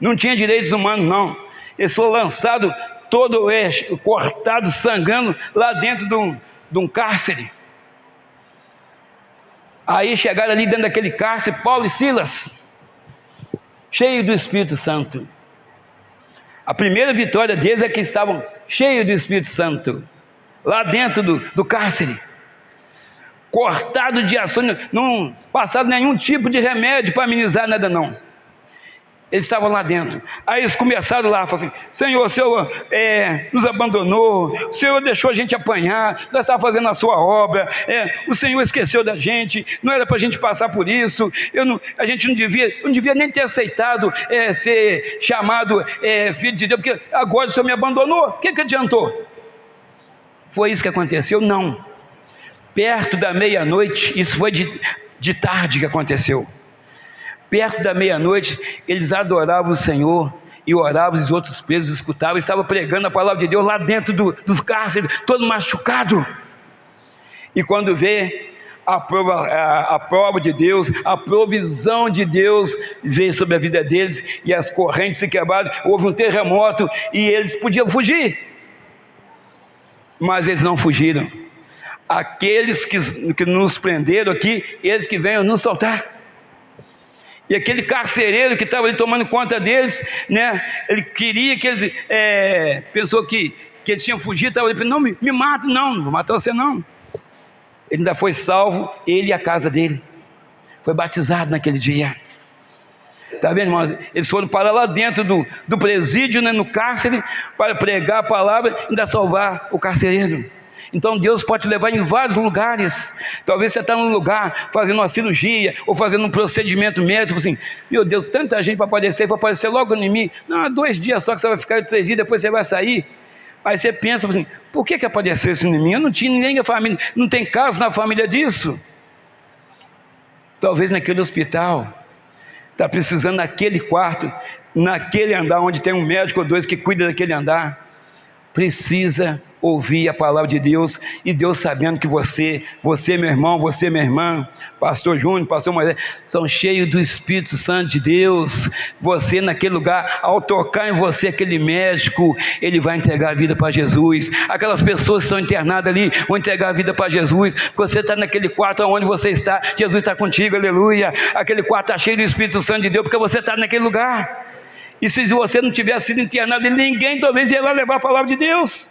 Não tinha direitos humanos, não. Eles foram lançados todo cortado, sangrando lá dentro de um cárcere. Aí chegaram ali dentro daquele cárcere, Paulo e Silas, cheios do Espírito Santo. A primeira vitória deles é que estavam cheios do Espírito Santo, lá dentro do cárcere, cortado de ações, não passaram nenhum tipo de remédio para amenizar nada não. Eles estavam lá dentro. Aí eles começaram lá, falaram assim: Senhor, o Senhor nos abandonou, o Senhor deixou a gente apanhar, nós estávamos fazendo a sua obra, o Senhor esqueceu da gente, não era para a gente passar por isso, a gente não devia nem ter aceitado ser chamado filho de Deus, porque agora o Senhor me abandonou, o que adiantou? Foi isso que aconteceu? Não. Perto da meia-noite, isso foi de tarde que aconteceu. Perto da meia-noite, eles adoravam o Senhor e oravam, os outros presos escutavam, estavam pregando a palavra de Deus lá dentro dos cárceres, todo machucado. E quando vê a prova de Deus, a provisão de Deus veio sobre a vida deles, e as correntes se quebraram, houve um terremoto e eles podiam fugir, mas eles não fugiram. Aqueles que nos prenderam aqui, eles que venham nos soltar. E aquele carcereiro que estava ali tomando conta deles, né? Ele queria que eles, pensou que eles tinham fugido, estava ali, não, me mata, não vou matar você não. Ele ainda foi salvo, ele e a casa dele, foi batizado naquele dia. Está vendo, irmãos? Eles foram para lá dentro do presídio, né, no cárcere, para pregar a palavra e ainda salvar o carcereiro. Então Deus pode te levar em vários lugares. Talvez você está num lugar fazendo uma cirurgia ou fazendo um procedimento médico, assim, meu Deus, tanta gente para aparecer, vai aparecer logo em mim. Não, 2 dias só que você vai ficar, 3 dias, depois você vai sair. Aí você pensa assim: por que apareceu isso em mim? Eu não tinha ninguém na família, não tem caso na família disso. Talvez naquele hospital está precisando naquele quarto, naquele andar onde tem um médico ou 2 que cuida daquele andar, precisa ouvir a palavra de Deus, e Deus sabendo que você meu irmão, você minha irmã, pastor Júnior, pastor Moisés, são cheios do Espírito Santo de Deus. Você naquele lugar, ao tocar em você aquele médico, ele vai entregar a vida para Jesus. Aquelas pessoas que estão internadas ali vão entregar a vida para Jesus. Você está naquele quarto onde você está, Jesus está contigo, aleluia. Aquele quarto está cheio do Espírito Santo de Deus, porque você está naquele lugar. E se você não tivesse sido internado, ninguém talvez ia lá levar a palavra de Deus.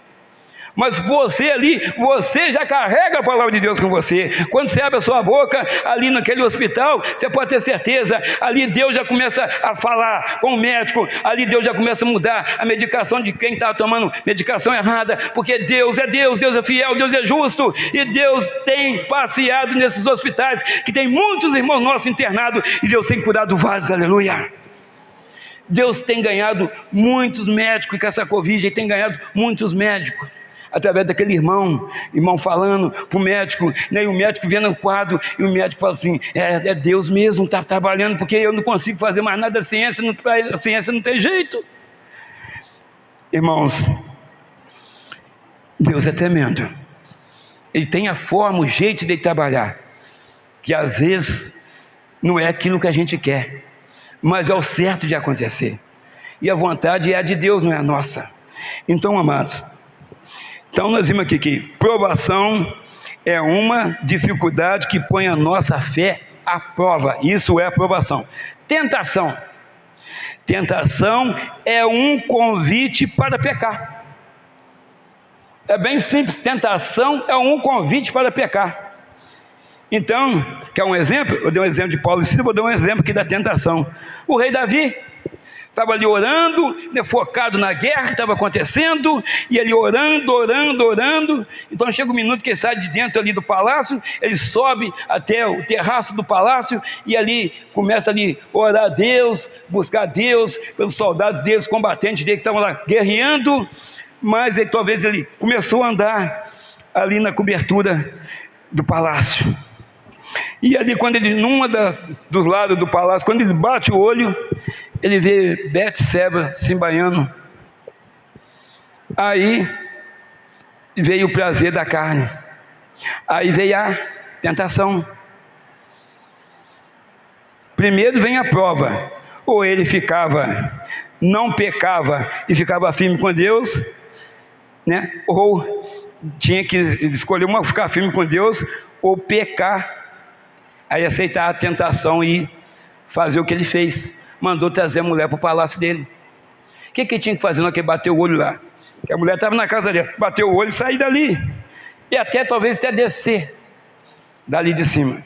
Mas você ali, você já carrega a palavra de Deus com você. Quando você abre a sua boca, ali naquele hospital, você pode ter certeza, ali Deus já começa a falar com o médico, ali Deus já começa a mudar a medicação de quem está tomando medicação errada, porque Deus é Deus, Deus é fiel, Deus é justo, e Deus tem passeado nesses hospitais, que tem muitos irmãos nossos internados, e Deus tem curado vários, aleluia. Deus tem ganhado muitos médicos com essa Covid, tem ganhado muitos médicos, através daquele irmão falando para o médico, né? E o médico vendo o quadro, e o médico fala assim, é Deus mesmo está trabalhando, porque eu não consigo fazer mais nada, a ciência não tem jeito. Irmãos, Deus é tremendo, Ele tem a forma, o jeito de trabalhar, que às vezes não é aquilo que a gente quer, mas é o certo de acontecer, e a vontade é a de Deus, não é a nossa. Então, amados, então nós vimos aqui que provação é uma dificuldade que põe a nossa fé à prova, isso é a provação. Tentação é um convite para pecar, é bem simples, tentação é um convite para pecar. Então, quer um exemplo? Eu dei um exemplo de Paulo e Silas, vou dar um exemplo aqui da tentação. O rei Davi estava ali orando, né, focado na guerra que estava acontecendo, e ele orando, então chega um minuto que ele sai de dentro ali do palácio, ele sobe até o terraço do palácio, e ali começa ali a orar a Deus, buscar a Deus, pelos soldados deles, combatentes dele que estavam lá guerreando, mas aí, talvez ele começou a andar ali na cobertura do palácio, e ali quando ele, dos lados do palácio, quando ele bate o olho, ele vê Betseba se embaiando. Aí veio o prazer da carne, aí veio a tentação. Primeiro vem a prova, ou ele não pecava e ficava firme com Deus, né? Ou tinha que escolher ficar firme com Deus, ou pecar, aí aceitar a tentação e fazer o que ele fez. Mandou trazer a mulher para o palácio dele. O que tinha que fazer na hora que ele bateu o olho lá? Que a mulher estava na casa dele, bateu o olho e sair dali, e talvez até descer dali de cima.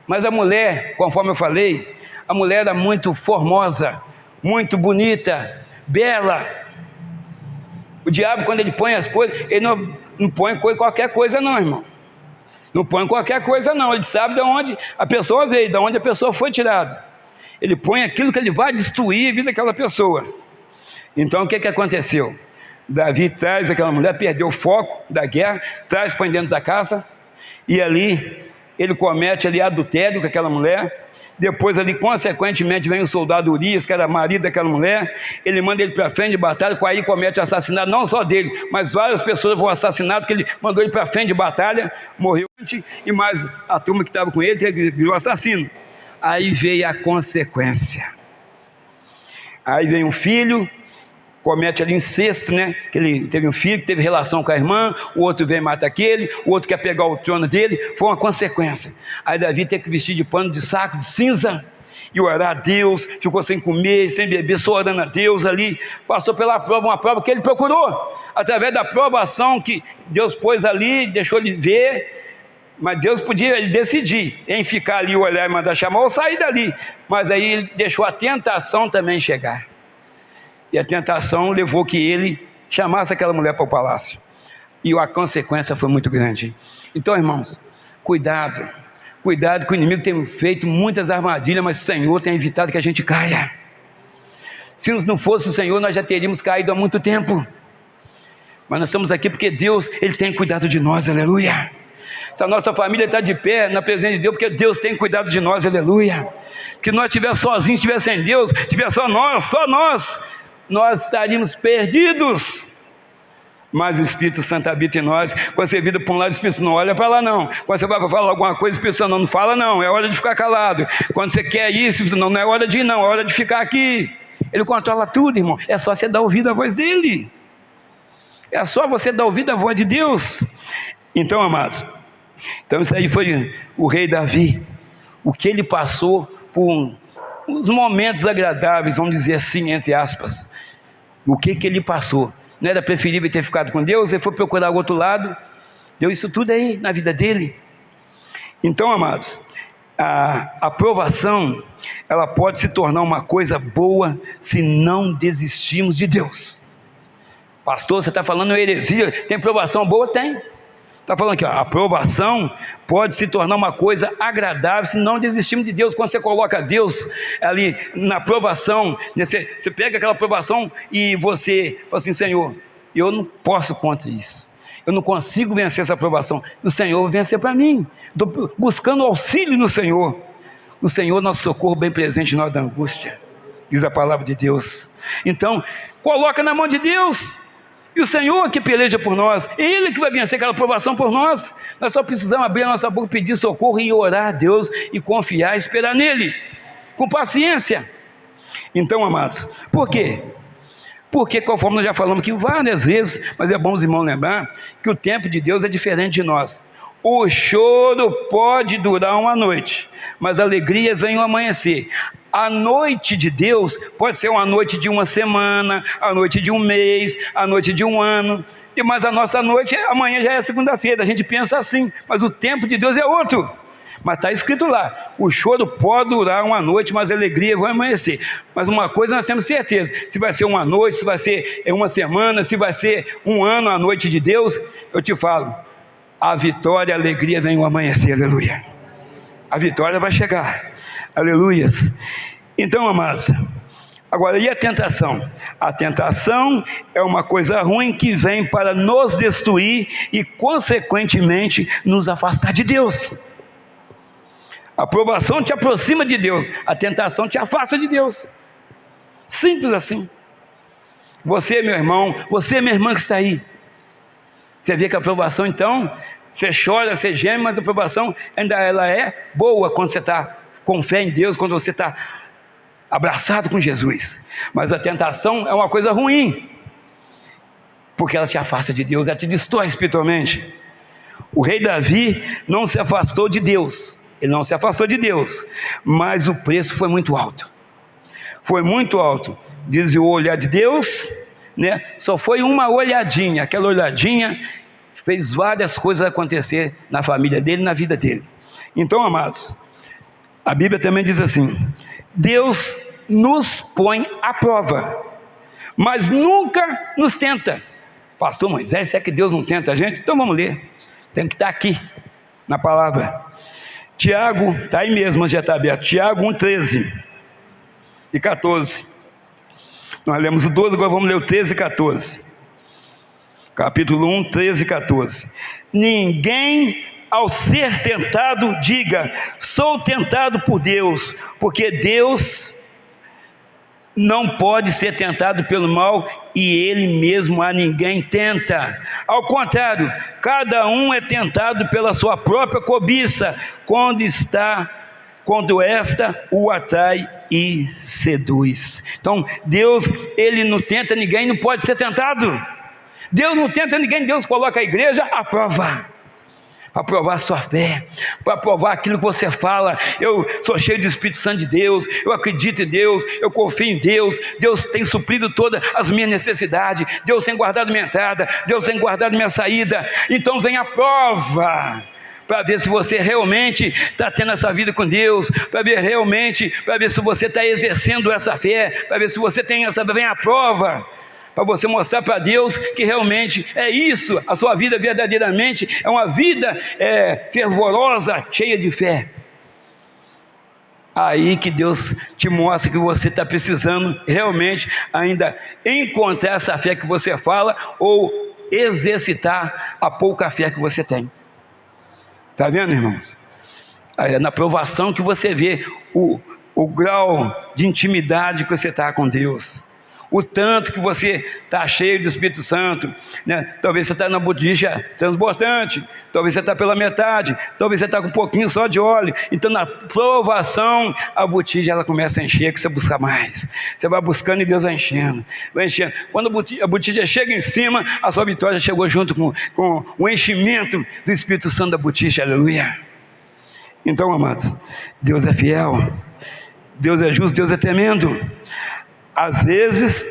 Mas a mulher, conforme eu falei, a mulher era muito formosa, muito bonita, bela. O diabo, quando ele põe as coisas, ele não põe qualquer coisa não, irmão. Não põe qualquer coisa não, ele sabe de onde a pessoa veio, de onde a pessoa foi tirada. Ele põe aquilo que ele vai destruir a vida daquela pessoa. Então o que aconteceu? Davi traz aquela mulher, perdeu o foco da guerra, traz para dentro da casa, e ali ele comete ali adultério com aquela mulher. Depois ali, consequentemente, vem o soldado Urias, que era marido daquela mulher, ele manda ele para frente de batalha, aí comete assassinato, não só dele, mas várias pessoas vão assassinar, porque ele mandou ele para frente de batalha, morreu, e mais a turma que estava com ele virou assassino. Aí veio a consequência, aí vem um filho, comete ali incesto, né? Que ele teve um filho que teve relação com a irmã, o outro vem e mata aquele, o outro quer pegar o trono dele, foi uma consequência. Aí Davi teve que vestir de pano de saco, de cinza, e orar a Deus, ficou sem comer, sem beber, só orando a Deus ali, passou pela prova, uma prova que ele procurou, através da provação que Deus pôs ali, deixou ele ver, mas Deus podia decidir em ficar ali, olhar e mandar chamar, ou sair dali, mas aí ele deixou a tentação também chegar, e a tentação levou que ele chamasse aquela mulher para o palácio, e a consequência foi muito grande. Então, irmãos, cuidado que o inimigo tem feito muitas armadilhas, mas o Senhor tem evitado que a gente caia. Se não fosse o Senhor, nós já teríamos caído há muito tempo, mas nós estamos aqui porque Deus, Ele tem cuidado de nós, aleluia. Se a nossa família está de pé na presença de Deus, porque Deus tem cuidado de nós, aleluia. Que nós estivéssemos sozinhos, estivéssemos sem Deus, estivéssemos só nós estaríamos perdidos. Mas o Espírito Santo habita em nós. Quando você vira para um lado, o Espírito Santo não olha para lá não. Quando você vai falar alguma coisa, o Espírito Santo não fala não, é hora de ficar calado. Quando você quer ir, o Espírito Santo não é hora de ir não, é hora de ficar aqui. Ele controla tudo, irmão, é só você dar ouvido à voz dele, é só você dar ouvido à voz de Deus. Então, amados, então isso aí foi o rei Davi, o que ele passou por uns momentos agradáveis, vamos dizer assim, entre aspas, o que ele passou, não era preferível ter ficado com Deus, ele foi procurar o outro lado, deu isso tudo aí na vida dele. Então, amados, a aprovação, ela pode se tornar uma coisa boa se não desistirmos de Deus. Pastor, você está falando heresia, tem aprovação boa? Tem. Está falando aqui, ó, a aprovação pode se tornar uma coisa agradável se não desistirmos de Deus. Quando você coloca Deus ali na aprovação, você pega aquela aprovação e você fala assim: Senhor, eu não posso contra isso, eu não consigo vencer essa aprovação, o Senhor vai vencer para mim, estou buscando auxílio no Senhor. O Senhor, nosso socorro bem presente na hora da angústia, diz a palavra de Deus. Então, coloca na mão de Deus, e o Senhor que peleja por nós, Ele que vai vencer aquela aprovação por nós. Nós só precisamos abrir a nossa boca, pedir socorro e orar a Deus, e confiar, esperar nele, com paciência. Então, amados, por quê? Porque, conforme nós já falamos aqui várias vezes, mas é bom os irmãos lembrar, que o tempo de Deus é diferente de nós. O choro pode durar uma noite, mas a alegria vem ao amanhecer. A noite de Deus pode ser uma noite de uma semana, a noite de um mês, a noite de um ano, mas a nossa noite, amanhã já é segunda-feira, a gente pensa assim, mas o tempo de Deus é outro. Mas está escrito lá, o choro pode durar uma noite, mas a alegria vai amanhecer. Mas uma coisa nós temos certeza, se vai ser uma noite, se vai ser uma semana, se vai ser um ano a noite de Deus, eu te falo, a vitória, a alegria vem ao amanhecer, aleluia. A vitória vai chegar, aleluias. Então, amados, agora, e a tentação? A tentação é uma coisa ruim que vem para nos destruir e, consequentemente, nos afastar de Deus. A aprovação te aproxima de Deus, a tentação te afasta de Deus. Simples assim. Você, meu irmão, você, minha irmã que está aí, você vê que a aprovação, então, você chora, você geme, mas a aprovação ainda ela é boa quando você está com fé em Deus, quando você está abraçado com Jesus. Mas a tentação é uma coisa ruim, porque ela te afasta de Deus, ela te destrói espiritualmente. O rei Davi não se afastou de Deus, ele não se afastou de Deus, mas o preço foi muito alto. Foi muito alto. Diz o olhar de Deus, né? Só foi uma olhadinha, aquela olhadinha fez várias coisas acontecer na família dele, na vida dele. Então, amados, a Bíblia também diz assim: Deus nos põe à prova, mas nunca nos tenta. Pastor Moisés, será que Deus não tenta a gente? Então vamos ler, tem que estar aqui na palavra. Tiago, está aí mesmo, já está aberto, Tiago 1:13 e 14. Nós lemos o 12, agora vamos ler o 13 e 14. Capítulo 1, 13 e 14. Ninguém, ao ser tentado, diga: sou tentado por Deus, porque Deus não pode ser tentado pelo mal, e Ele mesmo a ninguém tenta. Ao contrário, cada um é tentado pela sua própria cobiça, quando esta o atrai e seduz. Então, Deus, Ele não tenta ninguém, não pode ser tentado. Deus não tenta ninguém, Deus coloca a igreja à prova, para provar a sua fé, para provar aquilo que você fala. Eu sou cheio do Espírito Santo de Deus, eu acredito em Deus, eu confio em Deus, Deus tem suprido todas as minhas necessidades, Deus tem guardado minha entrada, Deus tem guardado minha saída. Então vem a prova, para ver se você realmente está tendo essa vida com Deus, para ver realmente, para ver se você está exercendo essa fé, para ver se você tem essa, vem a prova, para você mostrar para Deus que realmente é isso, a sua vida verdadeiramente é uma vida fervorosa, cheia de fé. Aí que Deus te mostra que você está precisando realmente ainda encontrar essa fé que você fala, ou exercitar a pouca fé que você tem. Está vendo, irmãos? É na provação que você vê o grau de intimidade que você está com Deus, o tanto que você está cheio do Espírito Santo, né? Talvez você está na botija transbordante, talvez você está pela metade, talvez você está com um pouquinho só de óleo. Então na provação a botija ela começa a encher, que você busca mais, você vai buscando e Deus vai enchendo, vai enchendo. Quando a botija chega em cima, a sua vitória chegou junto com o enchimento do Espírito Santo da botija, aleluia. Então, amados, Deus é fiel, Deus é justo, Deus é tremendo. Às vezes,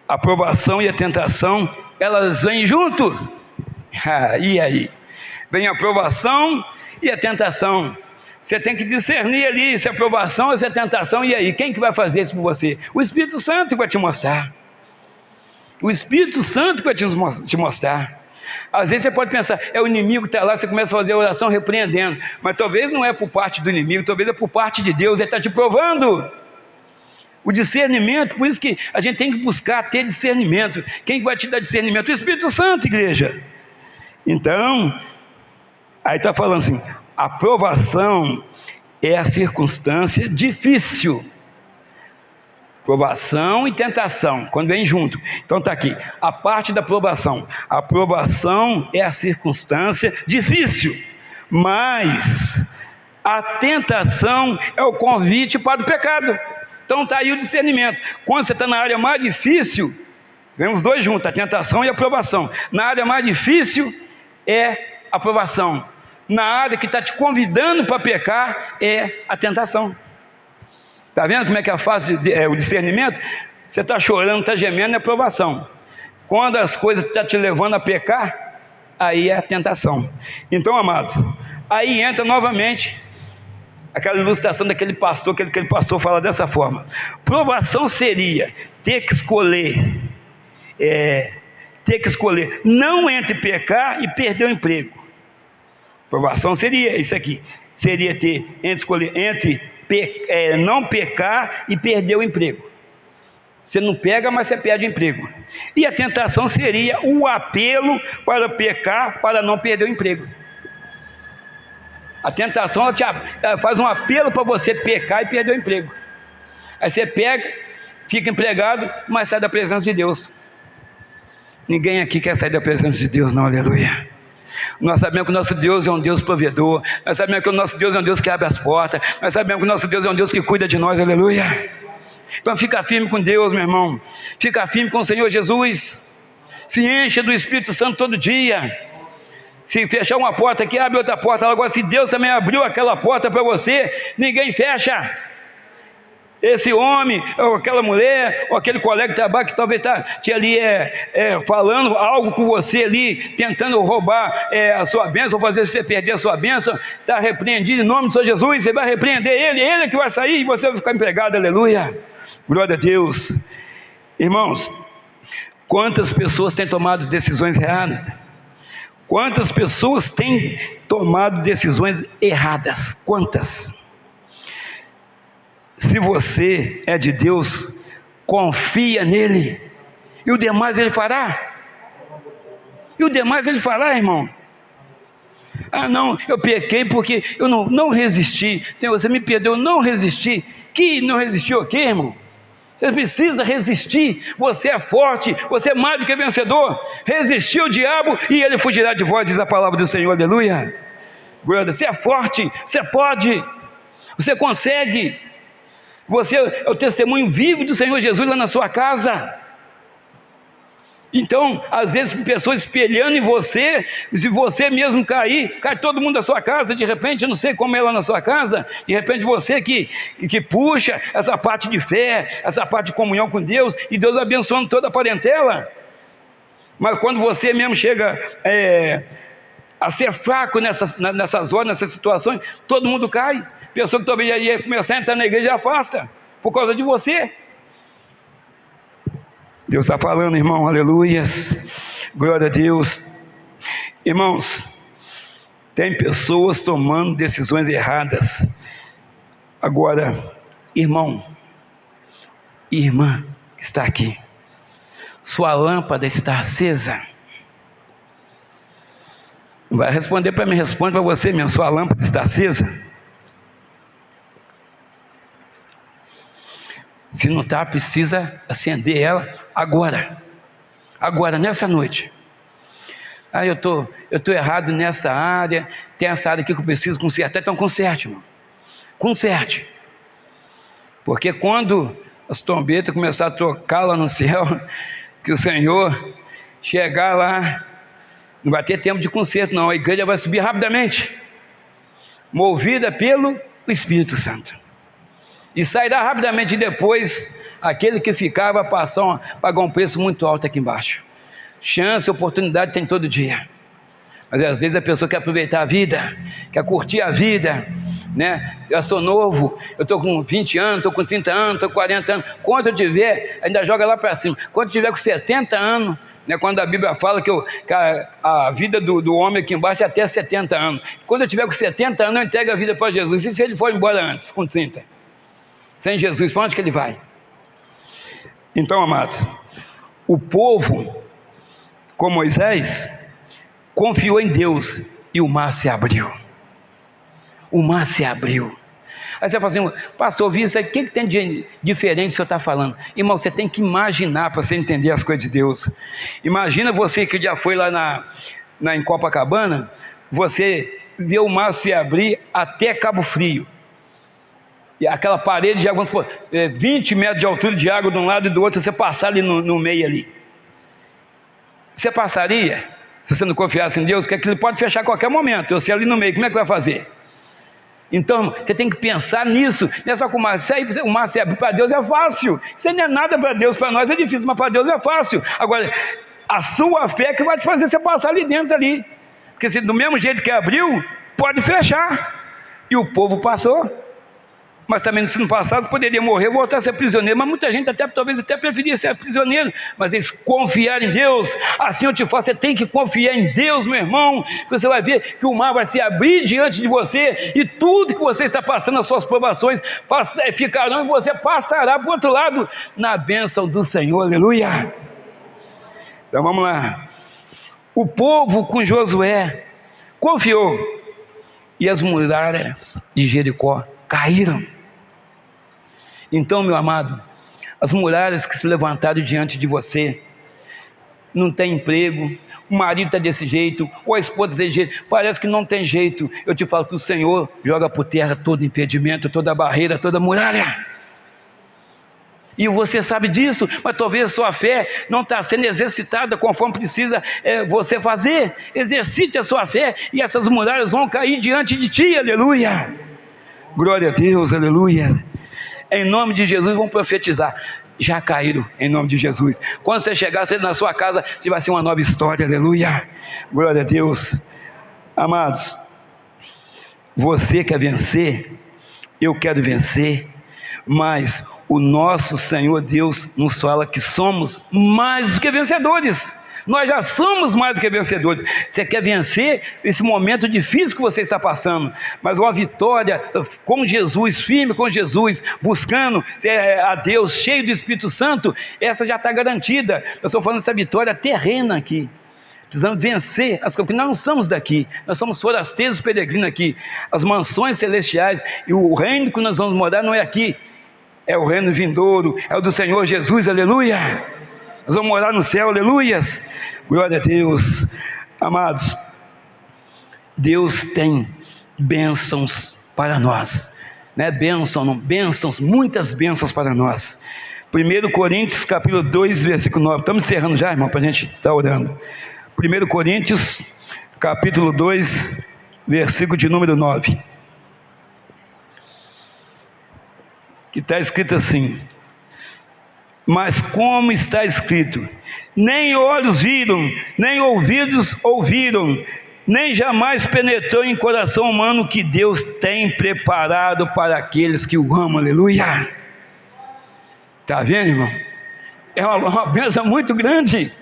A provação e a tentação, elas vêm junto. E aí? Vem a provação e a tentação. Você tem que discernir ali se é aprovação ou se é tentação. E aí? Quem que vai fazer isso por você? O Espírito Santo vai te mostrar. O Espírito Santo vai te mostrar. Às vezes você pode pensar, é o inimigo que está lá, você começa a fazer a oração repreendendo. Mas talvez não é por parte do inimigo, talvez é por parte de Deus. Ele está te provando. O discernimento, por isso que a gente tem que buscar ter discernimento. Quem vai te dar discernimento? O Espírito Santo, igreja. Então, aí está falando assim, a provação é a circunstância difícil. Provação e tentação, quando vem junto. Então está aqui, a parte da provação. A provação é a circunstância difícil, mas a tentação é o convite para o pecado. Então está aí o discernimento. Quando você está na área mais difícil, vem os dois juntos, a tentação e a provação. Na área mais difícil é a provação. Na área que está te convidando para pecar é a tentação. Está vendo como é que é a fase o discernimento? Você está chorando, está gemendo, é provação. Quando as coisas estão te levando a pecar, aí é a tentação. Então, amados, aí entra novamente aquela ilustração daquele pastor, que aquele pastor fala dessa forma. Provação seria ter que escolher não entre pecar e perder o emprego. Provação seria isso aqui, seria escolher entre não pecar e perder o emprego. Você não pega, mas você perde o emprego. E a tentação seria o apelo para pecar, para não perder o emprego. A tentação ela faz um apelo para você pecar e perder o emprego. Aí você pega, fica empregado, mas sai da presença de Deus. Ninguém aqui quer sair da presença de Deus, não, aleluia. Nós sabemos que o nosso Deus é um Deus provedor. Nós sabemos que o nosso Deus é um Deus que abre as portas. Nós sabemos que o nosso Deus é um Deus que cuida de nós, aleluia. Então fica firme com Deus, meu irmão. Fica firme com o Senhor Jesus. Se encha do Espírito Santo todo dia. Se fechar uma porta aqui, abre outra porta. Agora, se Deus também abriu aquela porta para você, ninguém fecha. Esse homem, ou aquela mulher, ou aquele colega de trabalho que talvez te ali falando algo com você ali, tentando roubar a sua bênção, ou fazer você perder a sua bênção, está repreendido em nome do Senhor Jesus. Você vai repreender ele é que vai sair e você vai ficar empregado, aleluia. Glória a Deus. Irmãos, quantas pessoas têm tomado decisões erradas? Quantas pessoas têm tomado decisões erradas? Quantas? Se você é de Deus, confia nele, e o demais ele fará. E o demais ele fará, irmão. Ah, não, eu pequei porque eu não resisti. Senhor, você me perdoou, eu não resisti. Que não resistiu o quê, irmão? Você precisa resistir. Você é forte, você é mais do que vencedor. Resistir ao diabo e ele fugirá de vós, diz a palavra do Senhor, aleluia. Glória, você é forte, você pode, você consegue. Você é o testemunho vivo do Senhor Jesus lá na sua casa. Então, às vezes, pessoas espelhando em você, se você mesmo cair, cai todo mundo da sua casa, de repente, eu não sei como é lá na sua casa, de repente você que puxa essa parte de fé, essa parte de comunhão com Deus, e Deus abençoando toda a parentela. Mas quando você mesmo chega a ser fraco nessas horas, nessas situações, todo mundo cai. Pessoa que talvez já ia começar a entrar na igreja, afasta, por causa de você. Deus está falando, irmão, aleluias, glória a Deus. Irmãos, tem pessoas tomando decisões erradas. Agora, irmão, irmã que está aqui, sua lâmpada está acesa. Não vai responder para mim, responde para você mesmo, sua lâmpada está acesa? Se não está, precisa acender ela agora, nessa noite. Ah, eu estou errado nessa área, tem essa área aqui que eu preciso consertar. Então conserte, irmão, conserte. Porque quando as trombetas começarem a tocar lá no céu, que o Senhor chegar lá, não vai ter tempo de conserto não, a igreja vai subir rapidamente, movida pelo Espírito Santo. e sairá rapidamente depois aquele que ficar vai pagar um preço muito alto aqui embaixo. Chance, oportunidade tem todo dia, mas às vezes a pessoa quer aproveitar a vida, quer curtir a vida, né? Eu sou novo, eu estou com 20 anos, estou com 30 anos, estou com 40 anos, quando eu tiver, ainda joga lá para cima, quando eu tiver com 70 anos, né? Quando a Bíblia fala que a vida do homem aqui embaixo é até 70 anos, quando eu tiver com 70 anos eu entrego a vida para Jesus, e se ele for embora antes, com 30, sem Jesus, para onde que ele vai? Então, amados, o povo, com Moisés, confiou em Deus, e o mar se abriu. O mar se abriu. Aí você fala assim, pastor, ouvi isso aí, o que tem de diferente que o senhor está falando? Irmão, você tem que imaginar para você entender as coisas de Deus. Imagina você que já foi lá em Copacabana, você vê o mar se abrir até Cabo Frio, e aquela parede de água, 20 metros de altura de água de um lado e do outro, você passar ali no meio ali, você passaria? Se você não confiasse em Deus, porque ele pode fechar a qualquer momento, você ali no meio, como é que vai fazer? Então, você tem que pensar nisso, não é só com o mar, o mar se abre para Deus é fácil, isso não é nada para Deus, para nós é difícil, mas para Deus é fácil. Agora, a sua fé que vai te fazer você passar ali dentro ali, porque se do mesmo jeito que abriu, pode fechar, e o povo passou, mas também se não passasse, poderia morrer, voltar a ser prisioneiro, mas muita gente talvez até preferia ser prisioneiro, mas eles confiaram em Deus. Assim eu te falo, você tem que confiar em Deus, meu irmão, que você vai ver que o mar vai se abrir diante de você, e tudo que você está passando, as suas provações, ficarão, e você passará para o outro lado, na bênção do Senhor, aleluia. Então vamos lá, o povo com Josué confiou, e as muralhas de Jericó caíram. Então, meu amado, as muralhas que se levantaram diante de você, não tem emprego, o marido está desse jeito, ou a esposa desse jeito, parece que não tem jeito, eu te falo que o Senhor joga por terra todo impedimento, toda barreira, toda muralha, e você sabe disso, mas talvez a sua fé não está sendo exercitada conforme precisa você fazer. Exercite a sua fé, e essas muralhas vão cair diante de ti, aleluia, glória a Deus, aleluia. Em nome de Jesus, vamos profetizar, já caíram em nome de Jesus. Quando você chegar na sua casa, vai ser uma nova história, aleluia, glória a Deus. Amados, você quer vencer, eu quero vencer, mas o nosso Senhor Deus nos fala que somos mais do que vencedores. Nós já somos mais do que vencedores. Você quer vencer esse momento difícil que você está passando, mas uma vitória com Jesus, firme com Jesus, buscando a Deus, cheio do Espírito Santo, essa já está garantida. Eu estou falando dessa vitória terrena aqui. Precisamos vencer as coisas, porque nós não somos daqui, nós somos forasteiros peregrinos aqui. As mansões celestiais e o reino que nós vamos morar não é aqui, é o reino vindouro, é o do Senhor Jesus, aleluia. Nós vamos morar no céu, aleluias, glória a Deus. Amados, Deus tem bênçãos para nós, não é bênção não, bênçãos, muitas bênçãos para nós. 1 Coríntios capítulo 2, versículo 9, estamos encerrando já, irmão, para a gente estar orando. 1 Coríntios capítulo 2, versículo de número 9, que está escrito assim: mas como está escrito, nem olhos viram, nem ouvidos ouviram, nem jamais penetrou em coração humano que Deus tem preparado para aqueles que o amam, aleluia. Está vendo, irmão? É uma bênção muito grande,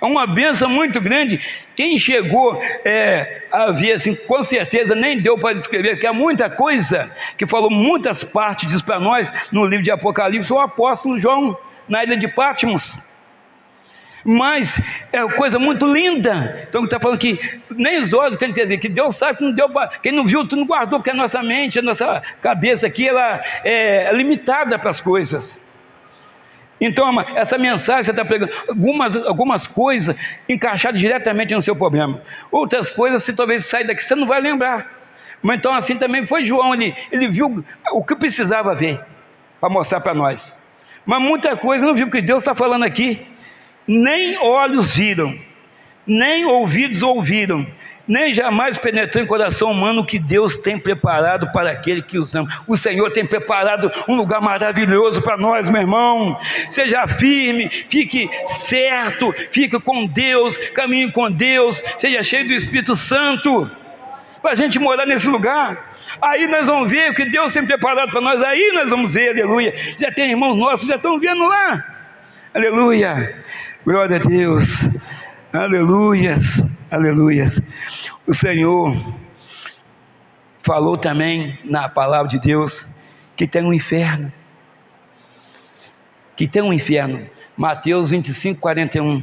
é uma bênção muito grande. Quem chegou a ver assim, com certeza nem deu para descrever, que há muita coisa, que falou muitas partes disso para nós, no livro de Apocalipse, o apóstolo João, na ilha de Patmos, mas é uma coisa muito linda. Então está falando que nem os olhos, quer dizer, que Deus sabe que não deu para, quem não viu, tu não guardou, porque a nossa mente, a nossa cabeça aqui, ela é limitada para as coisas. Então essa mensagem você está pregando, algumas coisas encaixadas diretamente no seu problema, outras coisas, se talvez sair daqui, você não vai lembrar. Mas então assim também foi João, ele viu o que precisava ver, para mostrar para nós, mas muita coisa não viu, porque Deus está falando aqui, nem olhos viram, nem ouvidos ouviram, nem jamais penetrou em coração humano o que Deus tem preparado para aquele que os ama. O Senhor tem preparado um lugar maravilhoso para nós, meu irmão. Seja firme, fique certo, fique com Deus, caminhe com Deus, seja cheio do Espírito Santo, para a gente morar nesse lugar. Aí nós vamos ver o que Deus tem preparado para nós, aí nós vamos ver, aleluia. Já tem irmãos nossos, já estão vendo lá, aleluia, glória a Deus, aleluias, aleluias. O Senhor falou também na palavra de Deus que tem um inferno, Mateus 25, 41,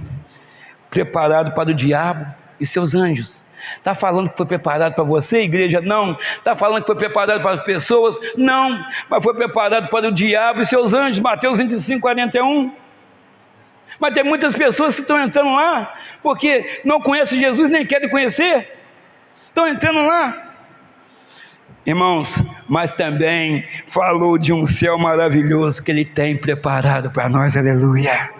preparado para o diabo e seus anjos. Está falando que foi preparado para você, igreja? Não. Está falando que foi preparado para as pessoas? Não. Mas foi preparado para o diabo e seus anjos. Mateus 25, 41. Mas tem muitas pessoas que estão entrando lá porque não conhecem Jesus, nem querem conhecer. Estão entrando lá. Irmãos, mas também falou de um céu maravilhoso que Ele tem preparado para nós, aleluia.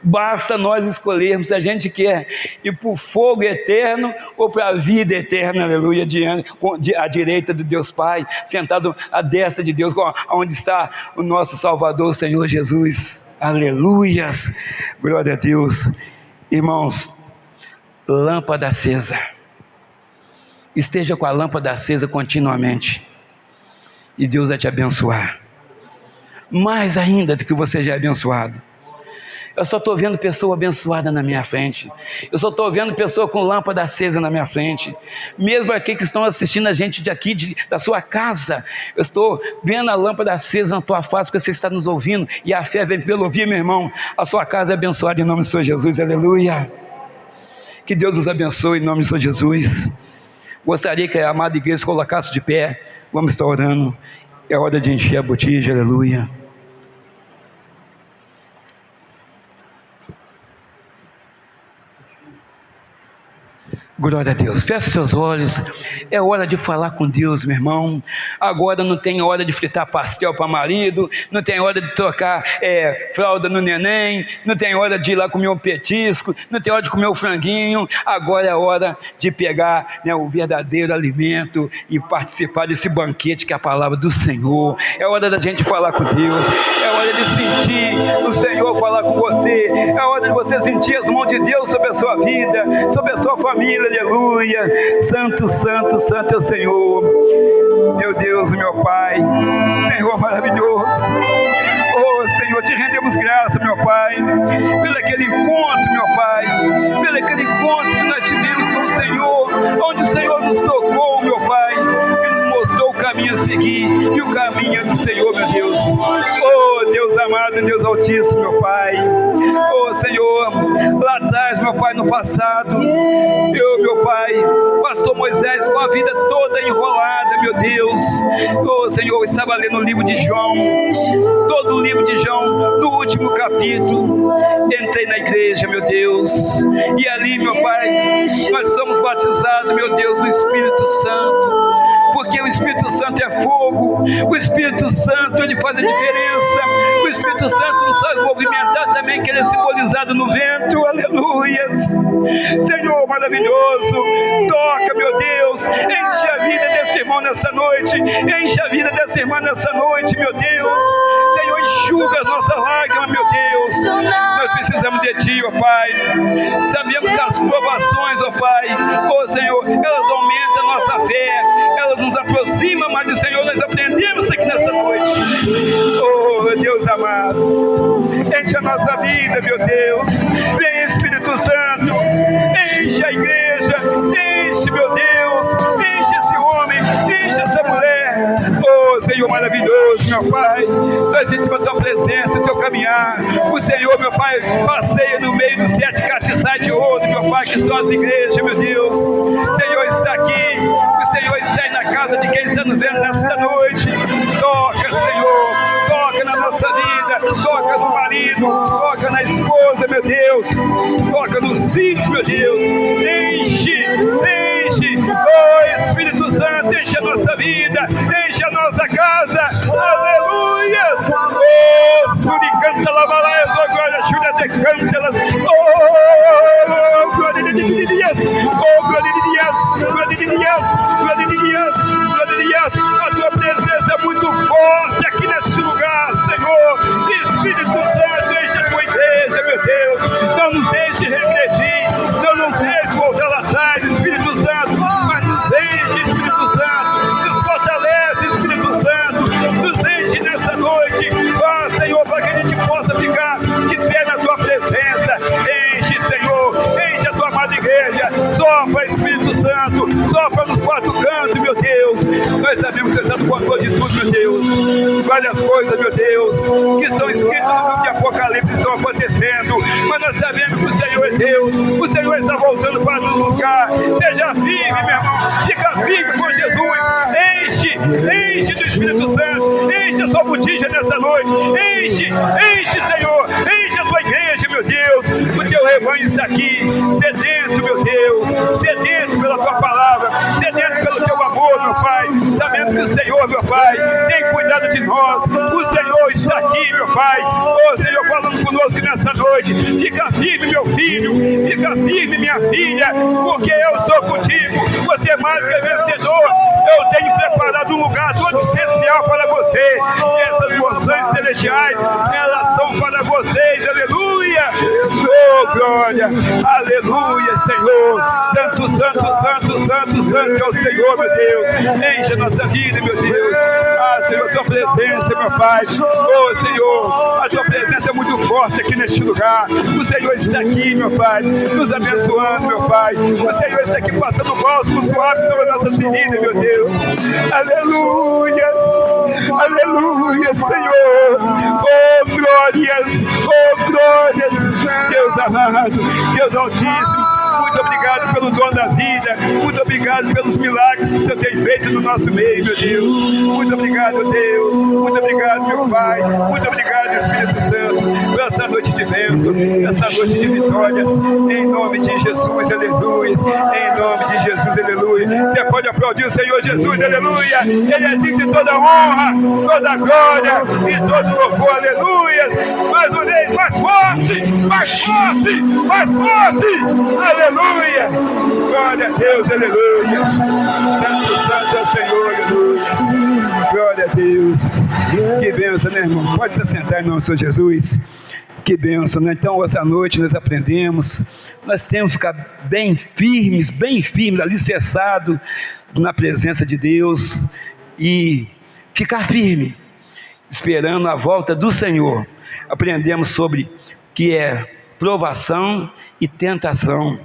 Basta nós escolhermos se a gente quer ir para o fogo eterno ou para a vida eterna, aleluia, à direita de Deus Pai, sentado à destra de Deus, onde está o nosso Salvador, o Senhor Jesus, aleluias, glória a Deus. Irmãos, lâmpada acesa, esteja com a lâmpada acesa continuamente, e Deus vai te abençoar, mais ainda do que você já é abençoado. Eu só estou vendo pessoa abençoada na minha frente, eu só estou vendo pessoa com lâmpada acesa na minha frente, mesmo aqui que estão assistindo a gente da sua casa, eu estou vendo a lâmpada acesa na tua face, porque você está nos ouvindo, e a fé vem pelo ouvir, meu irmão. A sua casa é abençoada em nome do Senhor Jesus, aleluia. Que Deus os abençoe em nome do Senhor Jesus. Gostaria que a amada igreja se colocasse de pé, vamos estar orando, é hora de encher a botija, aleluia. Glória a Deus, feche seus olhos, é hora de falar com Deus, meu irmão. Agora não tem hora de fritar pastel para marido, não tem hora de trocar fralda no neném, não tem hora de ir lá comer um petisco, não tem hora de comer um franguinho. Agora é hora de pegar, o verdadeiro alimento e participar desse banquete que é a palavra do Senhor. É hora da gente falar com Deus, é hora de sentir o Senhor falar com você, é hora de você sentir as mãos de Deus sobre a sua vida, sobre a sua família. Aleluia, santo, santo, santo é o Senhor, meu Deus, meu Pai, Senhor maravilhoso. Oh Senhor, te rendemos graça, meu Pai, pelo aquele encontro, meu Pai, pelo aquele encontro que nós tivemos com o Senhor, onde o Senhor nos tocou, meu Pai, e nos mostrou o caminho a seguir, e o caminho é do Senhor, meu Deus. Oh Deus amado, Deus altíssimo, meu Pai. Oh Senhor, lá atrás, meu Pai, no passado, meu Pai, pastor Moisés com a vida toda enrolada, meu Deus. Oh Senhor, eu estava lendo o livro de João, todo o livro de João, no último capítulo, entrei na igreja, meu Deus, e ali, meu Pai, nós somos batizados, meu Deus, no Espírito Santo, porque o Espírito Santo é fogo, o Espírito Santo, ele faz a diferença, o Espírito Santo nos faz movimentar também, que ele é simbolizado no vento, aleluias. Senhor maravilhoso, toca, meu Deus, enche a vida desse irmão nessa noite, enche a vida dessa irmã nessa noite, meu Deus. Senhor, enxuga as nossas lágrimas, meu Deus, nós precisamos de Ti, ó Pai. Sabemos que as provações, ó Pai, ó Senhor, elas aumentam a nossa fé, elas nos aproximam mais do Senhor. Nós aprendemos aqui nessa noite. Oh Deus amado, enche a nossa vida, meu Deus. Vem Espírito Santo, enche a igreja, enche, meu Deus, enche esse homem, enche essa mulher. Oh Senhor maravilhoso, meu Pai, nós sentimos a Tua presença, o Teu caminhar. O Senhor, meu Pai, passeia no meio dos 7 castiçais de ouro, meu Pai, que são as igrejas, meu Deus. O Senhor está aqui, o Senhor está aí na casa de quem está nos vendo nesta noite. Toca, Senhor, toca na nossa vida, toca no marido, toca na esposa, meu Deus, toca nos filhos, meu Deus. Enche, oh Espírito Santo, enche a nossa vida, enche a nossa casa, aleluias. Oh, suricanta lavalaias, oh glória, júlia de cântelas, oh glória de Deus, oh glória A tua presença é muito forte aqui nesse lugar, Senhor. Espírito Santo, enche a tua igreja, meu Deus. Não nos deixe regredir, não nos deixe voltar atrás, Espírito Santo, mas nos enche, Espírito Santo, nos fortalece, Espírito Santo, nos enche nessa noite, Senhor, para que a gente possa ficar de pé na tua presença. Enche, Senhor, enche a tua amada igreja, sopra, Espírito Santo, sopra nos quatro cantos, meu Deus. Nós sabemos que você está no controle de tudo, meu Deus. Várias coisas, meu Deus, que estão escritas no livro de Apocalipse estão acontecendo, mas nós sabemos que o Senhor é Deus, o Senhor está voltando para nos buscar. Seja firme, meu irmão, fica firme com Jesus. Enche do Espírito Santo, enche a sua botija nessa noite, enche, Senhor, enche a tua igreja, meu Deus. O teu rebanho está aqui, sedento, meu Deus, sedento pela tua palavra, sedento pelo teu amor, meu Pai, sabendo que o Senhor, meu Pai, tem cuidado de nós. O Senhor está aqui, meu Pai. Ô Senhor, falando conosco nessa noite. Fica firme, meu filho, fica firme, minha filha, porque eu sou contigo. Você é mais que vencedor. Eu tenho preparado um lugar todo especial para você. E essas porções celestiais, elas são para vocês. Aleluia! Oh, glória! Aleluia, Senhor! Santo, santo, santo, santo, santo é o Senhor, meu Deus. Enche a nossa vida, meu Deus. Ah, Senhor, a tua presença, meu Pai. Oh, Senhor, a tua presença é muito forte aqui neste lugar. O Senhor está aqui, meu Pai, nos abençoando, meu Pai. O Senhor está aqui passando bálsamo suave sobre a nossa ferida, meu Deus. Aleluia! Aleluia, Senhor. Oh, glórias! Oh, glórias! Deus amado, Deus altíssimo, muito obrigado pelo dom da vida, muito obrigado pelos milagres que o Senhor tem feito no nosso meio, meu Deus. Muito obrigado, Deus, muito obrigado, meu Pai, muito obrigado, Espírito Santo, por essa noite de bênção, essa noite de vitórias, em nome de Jesus, aleluia, em nome de Jesus, aleluia. Você pode aplaudir o Senhor Jesus, aleluia. Ele é digno de toda honra, toda glória e todo louvor, aleluia. Mais uma vez, mais forte, mais forte, mais forte, aleluia. Glória a Deus, aleluia. Santo é o Senhor, aleluia. Glória a Deus. Que bênção, né, irmão? Pode se assentar em nome do Senhor Jesus. Que bênção, né? Então, essa noite nós aprendemos, nós temos que ficar bem firmes, alicerçados na presença de Deus e ficar firme, esperando a volta do Senhor. Aprendemos sobre que é provação e tentação.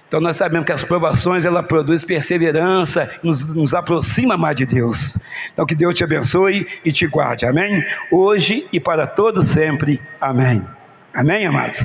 Então nós sabemos que as provações, ela produz perseverança, nos aproxima mais de Deus. Então que Deus te abençoe e te guarde, amém? Hoje e para todo sempre, amém. Amém, amados?